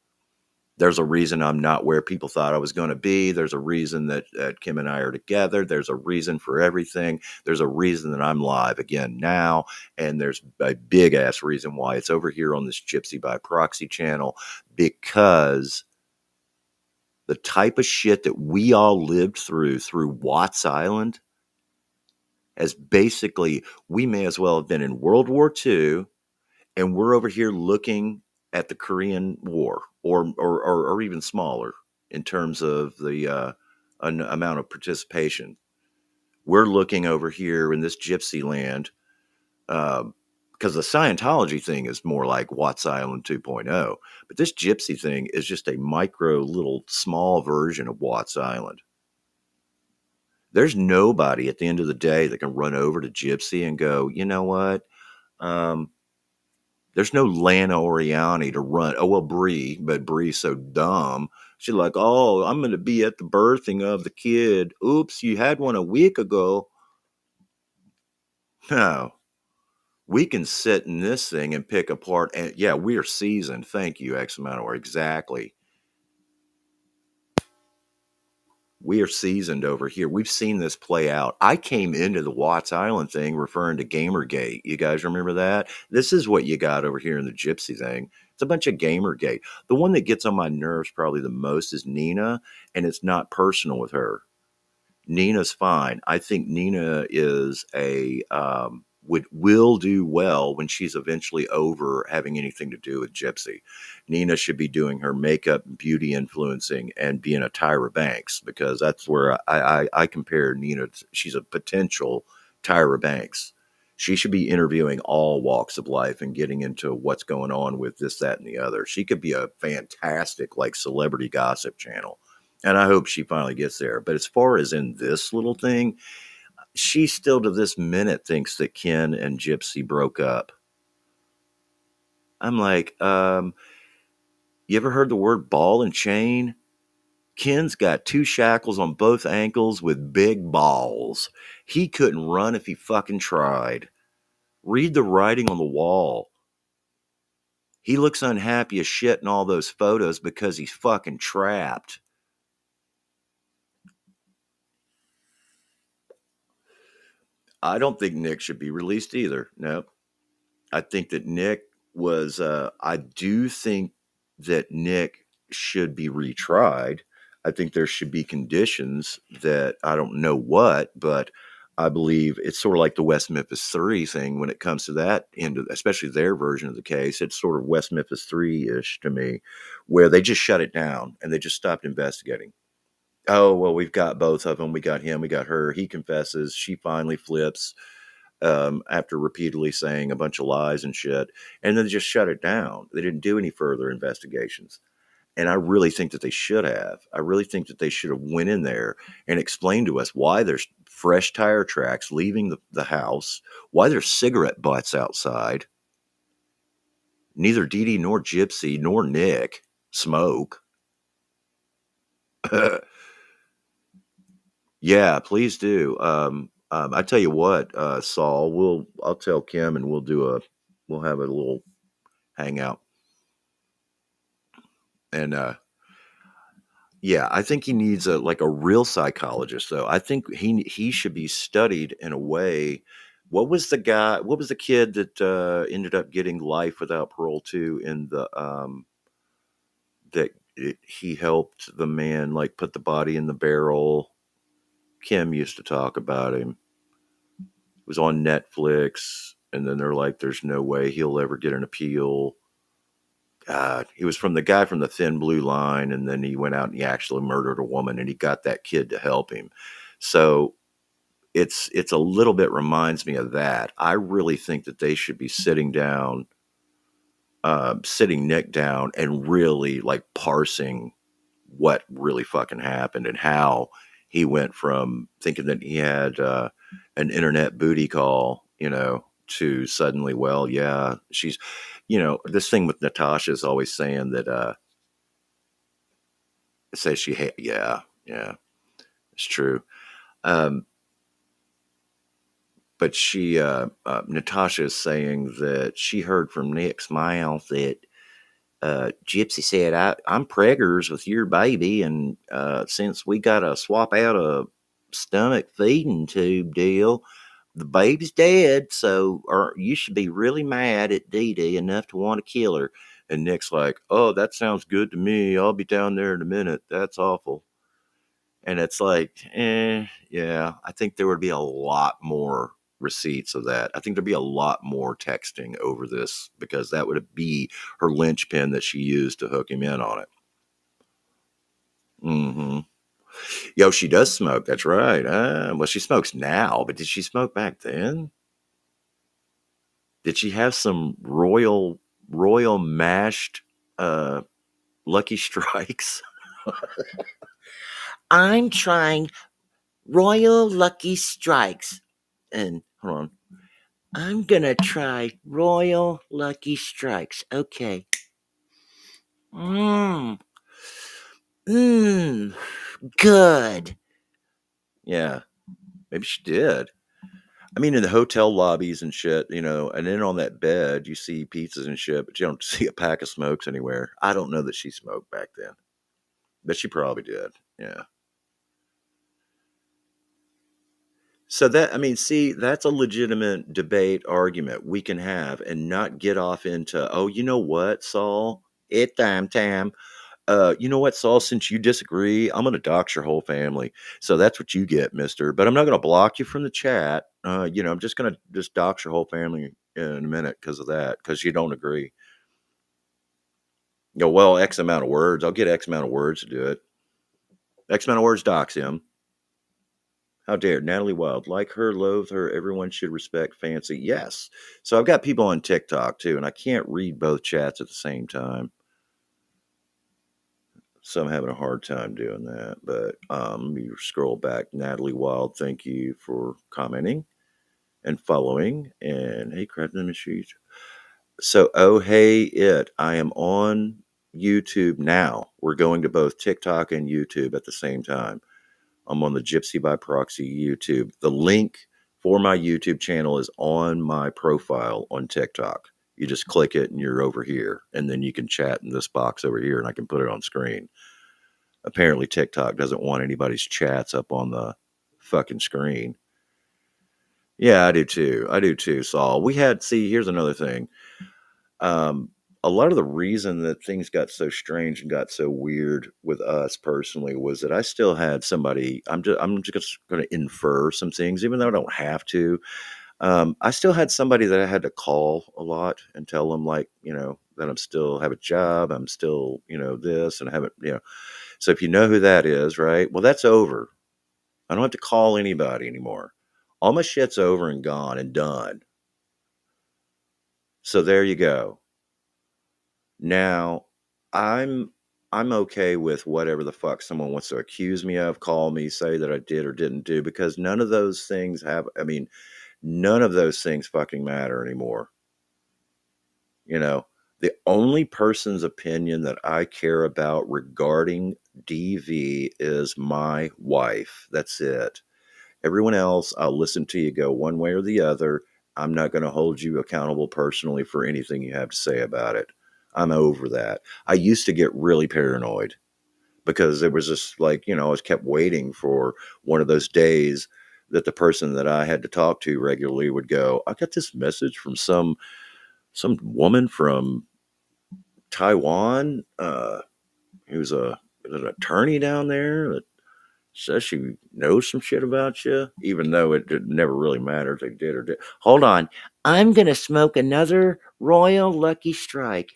There's a reason I'm not where people thought I was going to be. There's a reason that Kim and I are together. There's a reason for everything. There's a reason that I'm live again now. And there's a big ass reason why it's over here on this Gypsy by Proxy channel, because the type of shit that we all lived through Watts Island, as basically, we may as well have been in World War II, and we're over here looking at the Korean War, or even smaller in terms of the amount of participation. We're looking over here in this gypsy land, because the Scientology thing is more like Watts Island 2.0, but this gypsy thing is just a micro little small version of Watts Island. There's nobody at the end of the day that can run over to Gypsy and go, you know what? Um, there's no Lana Oriani to run. Oh, well, Bree, but Bree's so dumb. She's like, oh, I'm going to be at the birthing of the kid. Oops, you had one a week ago. No, we can sit in this thing and pick apart. And yeah, we are seasoned. Thank you, X amount of exactly. We are seasoned over here. We've seen this play out. I came into the Watts Island thing referring to Gamergate. You guys remember that? This is what you got over here in the Gypsy thing. It's a bunch of Gamergate. The one that gets on my nerves probably the most is Nina, and it's not personal with her. Nina's fine. I think Nina is a will do well when she's eventually over having anything to do with Gypsy. Nina should be doing her makeup, beauty influencing, and being a Tyra Banks, because that's where I compare Nina. She's a potential Tyra Banks. She should be interviewing all walks of life and getting into what's going on with this, that, and the other. She could be a fantastic like celebrity gossip channel, and I hope she finally gets there. But as far as in this little thing, she still to this minute thinks that Ken and Gypsy broke up. I'm like, you ever heard the word ball and chain? Ken's got two shackles on both ankles with big balls. He couldn't run if he fucking tried. Read the writing on the wall. He looks unhappy as shit in all those photos because he's fucking trapped. I don't think Nick should be released either. Nope. I think that Nick was, I do think that Nick should be retried. I think there should be conditions that I don't know what, but I believe it's sort of like the West Memphis 3 thing when it comes to that end of, especially their version of the case. It's sort of West Memphis 3 ish to me, where they just shut it down and they just stopped investigating. Oh, well, we've got both of them. We got him, we got her. He confesses. She finally flips, after repeatedly saying a bunch of lies and shit. And then they just shut it down. They didn't do any further investigations. And I really think that they should have. I really think that they should have went in there and explained to us why there's fresh tire tracks leaving the house, why there's cigarette butts outside. Neither Dee Dee nor Gypsy nor Nick smoke. Yeah, please do. I tell you what, Saul, I'll tell Kim and we'll have a little hangout. And yeah, I think he needs a like a real psychologist though. I think he should be studied in a way. What was the kid that ended up getting life without parole too in the he helped the man like put the body in the barrel. Kim used to talk about him. It was on Netflix, and then they're like, there's no way he'll ever get an appeal. God, he was from the guy from the Thin Blue Line, and then he went out and he actually murdered a woman, and he got that kid to help him. So it's a little bit reminds me of that. I really think that they should be sitting down, sitting Nick down, and really like parsing what really fucking happened and how he went from thinking that he had an internet booty call, to suddenly, well, yeah, she's, this thing with Natasha is always saying that, says yeah, yeah, it's true. Um, but Natasha is saying that she heard from Nick's mouth that Gypsy said, I'm preggers with your baby, and since we got to swap out a stomach feeding tube deal, the baby's dead, so or you should be really mad at Dee Dee enough to want to kill her. And Nick's like, oh, that sounds good to me. I'll be down there in a minute. That's awful. And it's like, yeah, I think there would be a lot more receipts of that. I think there'd be a lot more texting over this because that would be her linchpin that she used to hook him in on it. Mm-hmm. Yo, she does smoke. That's right. Well, she smokes now, but did she smoke back then? Did she have some royal mashed uh, Lucky Strikes? I'm trying Royal Lucky Strikes. And hold on. I'm gonna try Royal Lucky Strikes. Okay. Mmm. Mmm. Good. Yeah, maybe she did. I mean, in the hotel lobbies and shit, and then on that bed, you see pizzas and shit, but you don't see a pack of smokes anywhere. I don't know that she smoked back then, but she probably did. Yeah. So that, I mean, see, that's a legitimate debate argument we can have and not get off into, oh, you know what, Saul? It time. You know what, Saul, since you disagree, I'm going to dox your whole family. So that's what you get, mister. But I'm not going to block you from the chat. I'm just going to just dox your whole family in a minute because of that, because you don't agree. Well, X amount of words. I'll get X amount of words to do it. X amount of words, dox him. How dare Natalie Wild, like her, loathe her, everyone should respect Fancy. Yes. So I've got people on TikTok too, and I can't read both chats at the same time. So I'm having a hard time doing that. But let me scroll back. Natalie Wild, thank you for commenting and following. And hey, crap in the sheet. So, oh, hey, I am on YouTube now. We're going to both TikTok and YouTube at the same time. I'm on the Gypsy by Proxy YouTube. The link for my YouTube channel is on my profile on TikTok. You just click it and you're over here. And then you can chat in this box over here and I can put it on screen. Apparently, TikTok doesn't want anybody's chats up on the fucking screen. Yeah, I do too. I do too, Saul. Here's another thing. A lot of the reason that things got so strange and got so weird with us personally was that I still had somebody. I'm just going to infer some things, even though I don't have to. I still had somebody that I had to call a lot and tell them, like, that I'm still have a job. I'm still, this and I haven't. So if you know who that is, right? Well, that's over. I don't have to call anybody anymore. All my shit's over and gone and done. So there you go. Now, I'm I'm okay with whatever the fuck someone wants to accuse me of, call me, say that I did or didn't do, because none of those things none of those things fucking matter anymore. You know, the only person's opinion that I care about regarding DV is my wife. That's it. Everyone else, I'll listen to you go one way or the other. I'm not going to hold you accountable personally for anything you have to say about it. I'm over that. I used to get really paranoid because it was just like, I was kept waiting for one of those days that the person that I had to talk to regularly would go, I got this message from some woman from Taiwan, who's an attorney down there that says she knows some shit about you, even though it never really mattered if they did or did. Hold on. I'm going to smoke another Royal Lucky Strike.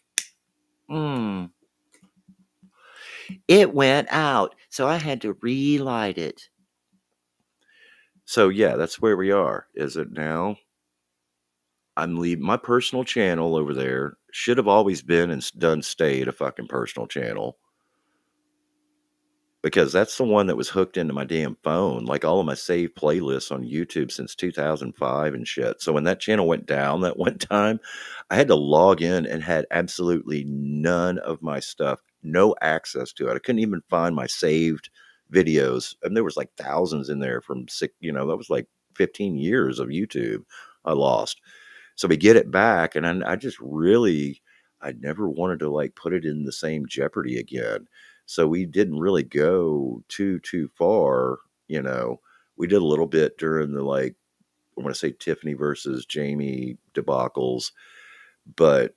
It went out, so I had to relight it. So, yeah, that's where we are. Is it now? I'm leaving my personal channel over there. Should have always been and stayed a fucking personal channel. Because that's the one that was hooked into my damn phone, like all of my saved playlists on YouTube since 2005 and shit. So when that channel went down that one time, I had to log in and had absolutely none of my stuff, no access to it. I couldn't even find my saved videos. And there was like thousands in there from that was like 15 years of YouTube I lost. So we get it back, and I just really, I never wanted to like put it in the same jeopardy again. So we didn't really go too far, you know. We did a little bit during the like I want to say Tiffany versus Jamie debacles, but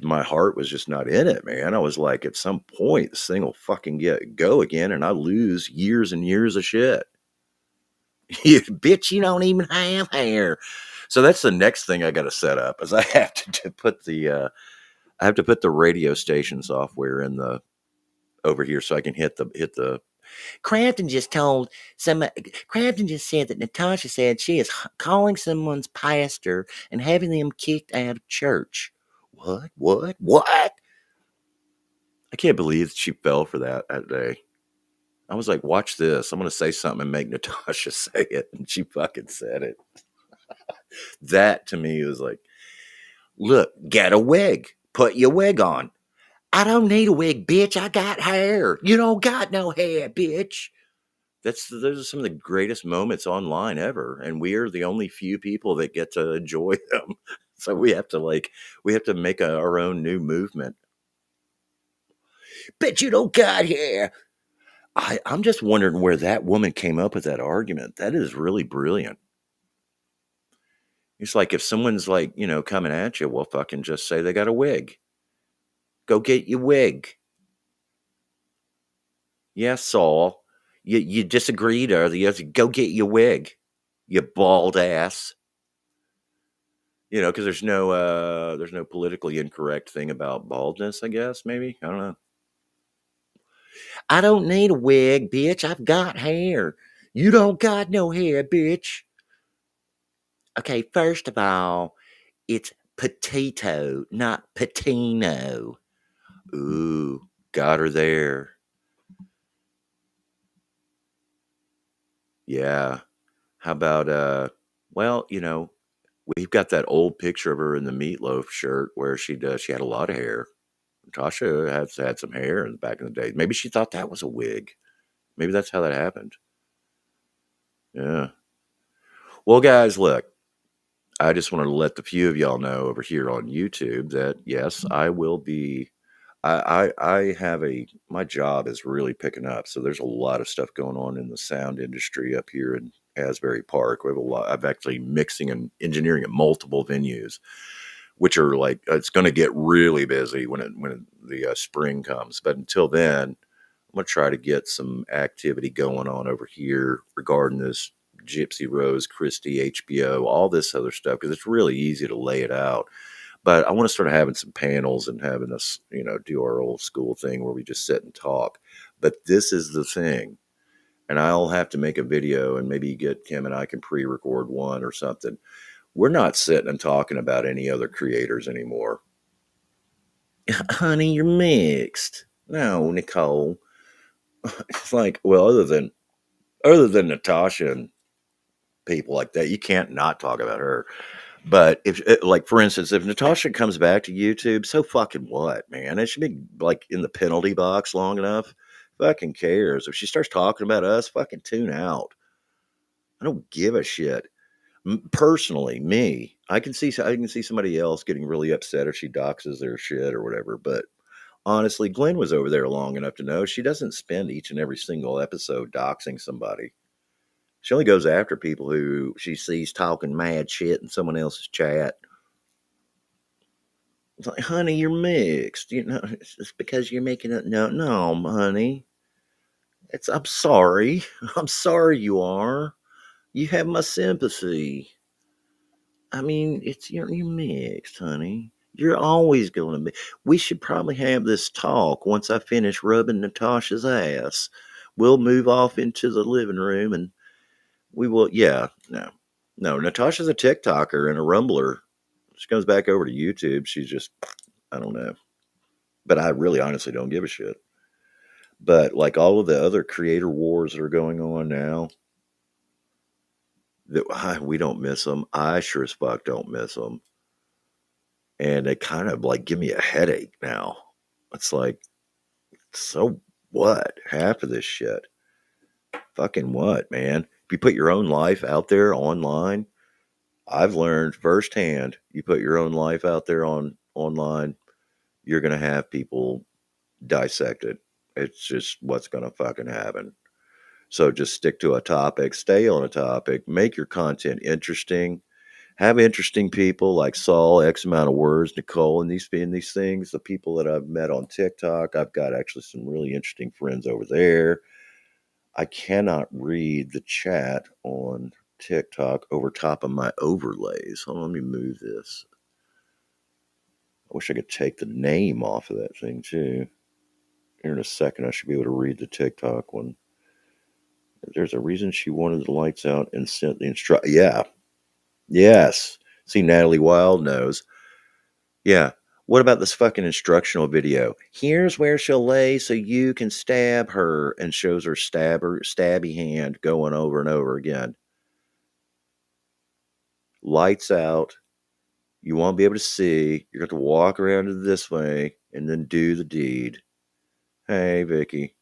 my heart was just not in it, man. I was like, at some point, this thing will fucking go again, and I lose years and years of shit. You bitch, you don't even have hair. So that's the next thing I got to set up is I have to put the I have to put the radio station software in the over here so I can hit the. Crampton just told some. Crampton just said that Natasha said she is calling someone's pastor and having them kicked out of church. What? What? What? I can't believe she fell for that day. I was like, watch this. I'm going to say something and make Natasha say it. And she fucking said it. That to me was like, look, get a wig. Put your wig on. I don't need a wig, bitch. I got hair. You don't got no hair, bitch. Those are some of the greatest moments online ever. And we are the only few people that get to enjoy them. So we have to make our own new movement. Bitch, you don't got hair. I'm just wondering where that woman came up with that argument. That is really brilliant. It's like if someone's like, coming at you, well, fucking just say they got a wig. Go get your wig. Yeah, Saul. You disagreed, or you have to go get your wig, you bald ass. Because there's no politically incorrect thing about baldness, I guess, maybe. I don't know. I don't need a wig, bitch. I've got hair. You don't got no hair, bitch. Okay, first of all, it's potato, not patino. Ooh, got her there. Yeah. How about well, we've got that old picture of her in the meatloaf shirt where she had a lot of hair. Tasha had some hair in the back in the day. Maybe she thought that was a wig. Maybe that's how that happened. Yeah. Well, guys, look, I just wanted to let the few of y'all know over here on YouTube that yes, I will be. I have my job is really picking up. So there's a lot of stuff going on in the sound industry up here in Asbury Park. We have a lot. I'm actually mixing and engineering at multiple venues, which are like it's going to get really busy when the spring comes. But until then, I'm going to try to get some activity going on over here regarding this Gypsy Rose, Christie, HBO, all this other stuff because it's really easy to lay it out. But I want to start having some panels and having us, do our old school thing where we just sit and talk. But this is the thing. And I'll have to make a video and maybe get Kim and I can pre-record one or something. We're not sitting and talking about any other creators anymore. Honey, you're mixed. No, Nicole. It's like, well, other than Natasha and people like that, you can't not talk about her. But if, like, for instance, if Natasha comes back to YouTube, so fucking what, man? It should be like in the penalty box long enough. Fucking cares. If she starts talking about us, fucking tune out. I don't give a shit. Personally, me, I can see somebody else getting really upset if she doxes their shit or whatever. But honestly, Glenn was over there long enough to know she doesn't spend each and every single episode doxing somebody. She only goes after people who she sees talking mad shit in someone else's chat. It's like, honey, you're mixed. It's because you're making it. No, no, honey. I'm sorry. I'm sorry you are. You have my sympathy. I mean, you're mixed, honey. You're always going to be. We should probably have this talk once I finish rubbing Natasha's ass. We'll move off into the living room and we will. Yeah, no. No, Natasha's a TikToker and a Rumbler. She comes back over to YouTube. She's just, I don't know. But I really honestly don't give a shit. But like all of the other creator wars that are going on now, that we don't miss them. I sure as fuck don't miss them. And they kind of like give me a headache now. It's like, so what? Half of this shit. Fucking what, man? If you put your own life out there online, I've learned firsthand, you put your own life out there online, you're going to have people dissect it. It's just what's going to fucking happen. So just stick to a topic, stay on a topic, make your content interesting, have interesting people like Saul, X amount of words, Nicole, and these things. The people that I've met on TikTok, I've got actually some really interesting friends over there. I cannot read the chat on TikTok over top of my overlays. Hold on, let me move this. I wish I could take the name off of that thing too. Here in a second, I should be able to read the TikTok one. There's a reason she wanted the lights out and sent the instruct. Yeah. Yes. See, Natalie Wild knows. Yeah. What about this fucking instructional video? Here's where she'll lay so you can stab her, and shows her stabby hand going over and over again. Lights out. You won't be able to see. You're going to have to walk around this way and then do the deed. Hey, Vicky.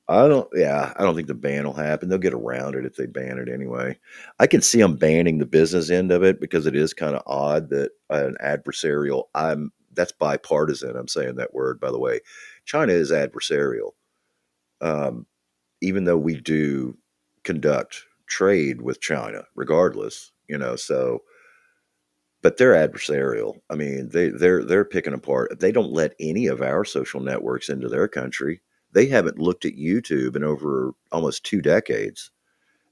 I don't think the ban will happen. They'll get around it if they ban it anyway. I can see them banning the business end of it because it is kind of odd that an adversarial, that's bipartisan. I'm saying that word, by the way. China is adversarial. Um, Even though we do conduct trade with China, regardless, so but they're adversarial. I mean, they're picking apart. They don't let any of our social networks into their country. They haven't looked at YouTube in over almost 2 decades.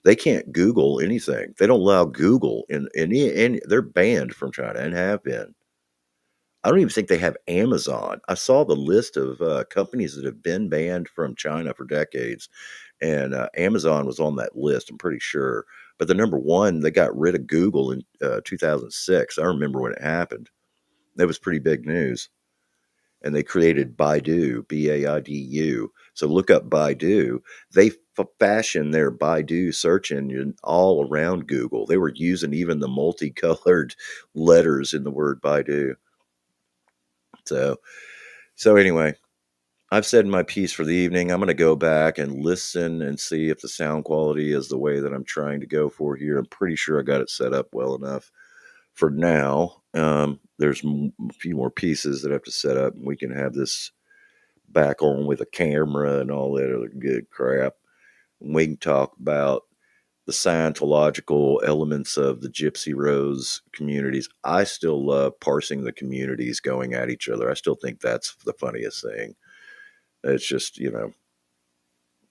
They can't Google anything. They don't allow Google in any. They're banned from China and have been. I don't even think they have Amazon. I saw the list of companies that have been banned from China for decades, and Amazon was on that list, I'm pretty sure. But the number one, they got rid of Google in 2006. I remember when it happened. That was pretty big news. And they created Baidu, Baidu. So look up Baidu. They fashioned their Baidu search engine all around Google. They were using even the multicolored letters in the word Baidu. So, so anyway, I've said my piece for the evening. I'm going to go back and listen and see if the sound quality is the way that I'm trying to go for here. I'm pretty sure I got it set up well enough for now. There's a few more pieces that I have to set up, and we can have this back on with a camera and all that other good crap. We can talk about the Scientological elements of the Gypsy Rose communities. I still love parsing the communities going at each other. I still think that's the funniest thing. It's just,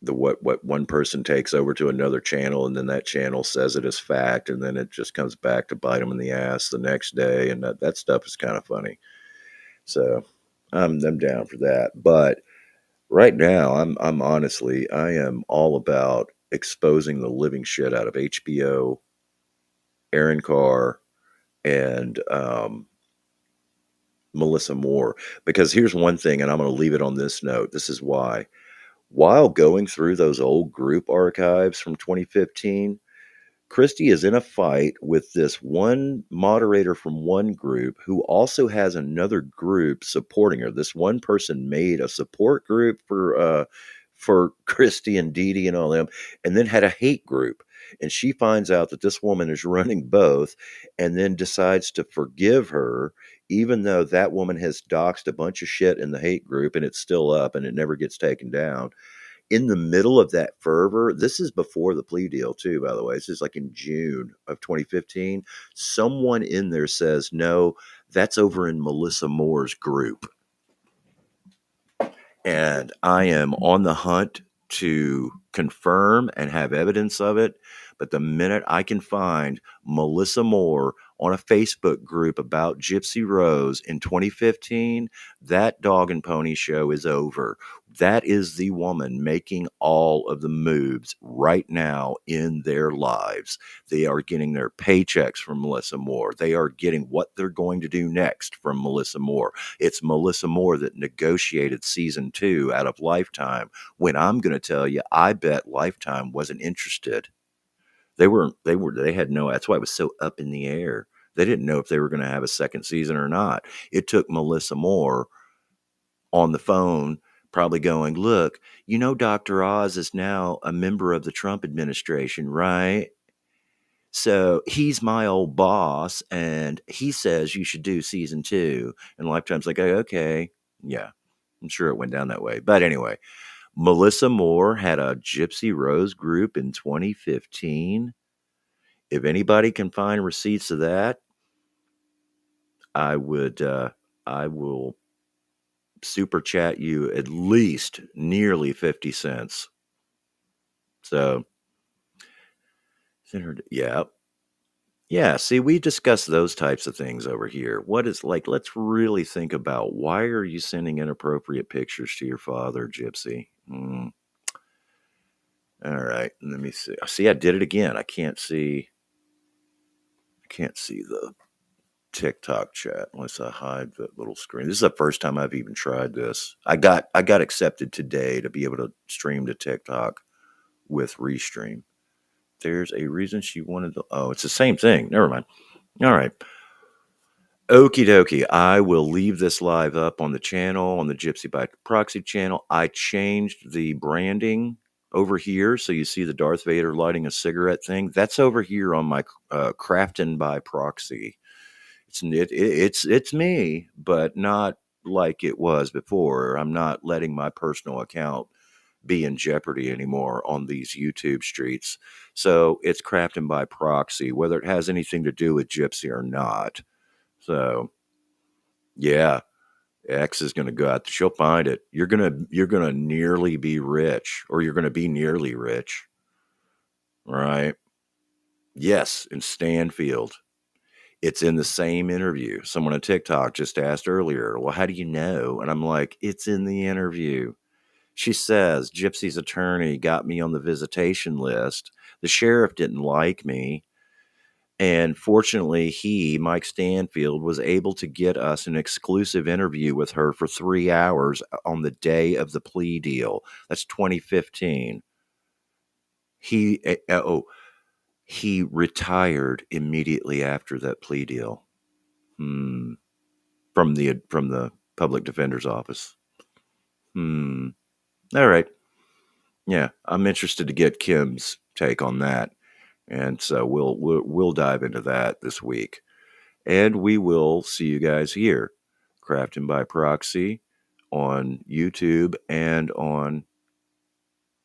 the what one person takes over to another channel, and then that channel says it as fact, and then it just comes back to bite them in the ass the next day, and that stuff is kind of funny. So I'm down for that. But right now, I'm honestly, I am all about exposing the living shit out of HBO, Aaron Carr, and Melissa Moore. Because here's one thing, and I'm going to leave it on this note. This is why. While going through those old group archives from 2015, Christie is in a fight with this one moderator from one group who also has another group supporting her. This one person made a support group for Christie and Dee Dee and all them, and then had a hate group. And she finds out that this woman is running both, and then decides to forgive her, even though that woman has doxed a bunch of shit in the hate group, and it's still up and it never gets taken down. In the middle of that fervor, this is before the plea deal too, by the way. This is like in June of 2015. Someone in there says, no, that's over in Melissa Moore's group. And I am on the hunt to confirm and have evidence of it. But the minute I can find Melissa Moore on a Facebook group about Gypsy Rose in 2015, that dog and pony show is over. That is the woman making all of the moves right now in their lives. They are getting their paychecks from Melissa Moore. They are getting what they're going to do next from Melissa Moore. It's Melissa Moore that negotiated season 2 out of Lifetime, when I'm going to tell you, I bet Lifetime wasn't interested. They had no, that's why it was so up in the air. They didn't know if they were going to have a second season or not. It took Melissa Moore on the phone, probably going, look, Dr. Oz is now a member of the Trump administration, right? So he's my old boss, and he says you should do season 2. And Lifetime's like, "Oh, okay, yeah, I'm sure it went down that way." But anyway, Melissa Moore had a Gypsy Rose group in 2015. If anybody can find receipts of that, I would, I will super chat you at least nearly 50 cents. So, yeah. Yeah, see, we discuss those types of things over here. What is like, let's really think about why are you sending inappropriate pictures to your father, Gypsy? All right, let me see. See, I did it again. I can't see the TikTok chat unless I hide that little screen. This is the first time I've even tried this. I got accepted today to be able to stream to TikTok with Restream. There's a reason she wanted to. Oh, it's the same thing. Never mind. All right. Okie dokie. I will leave this live up on the channel, on the Gypsy by Proxy channel. I changed the branding over here. So you see the Darth Vader lighting a cigarette thing. That's over here on my Craftin' by Proxy. It's me, but not like it was before. I'm not letting my personal account be in jeopardy anymore on these YouTube streets. So it's Craftin' by Proxy, whether it has anything to do with Gypsy or not. So yeah, X is going to go out. She'll find it. You're gonna nearly be rich, or you're gonna be nearly rich, right? Yes, in Stanfield. It's in the same interview. Someone on TikTok just asked earlier, well, how do you know? And I'm like, it's in the interview. She says, Gypsy's attorney got me on the visitation list. The sheriff didn't like me. And fortunately, Mike Stanfield, was able to get us an exclusive interview with her for 3 hours on the day of the plea deal. That's 2015. He, he retired immediately after that plea deal. From the public defender's office. All right. Yeah, I'm interested to get Kim's take on that, and so we'll dive into that this week, and we will see you guys here, Crafting by Proxy, on YouTube and on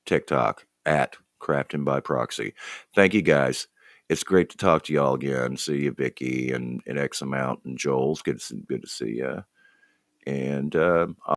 TikTok at Crafting by Proxy. Thank you guys. It's great to talk to y'all again. See you, Vicky and X amount and Joel's good to see you. And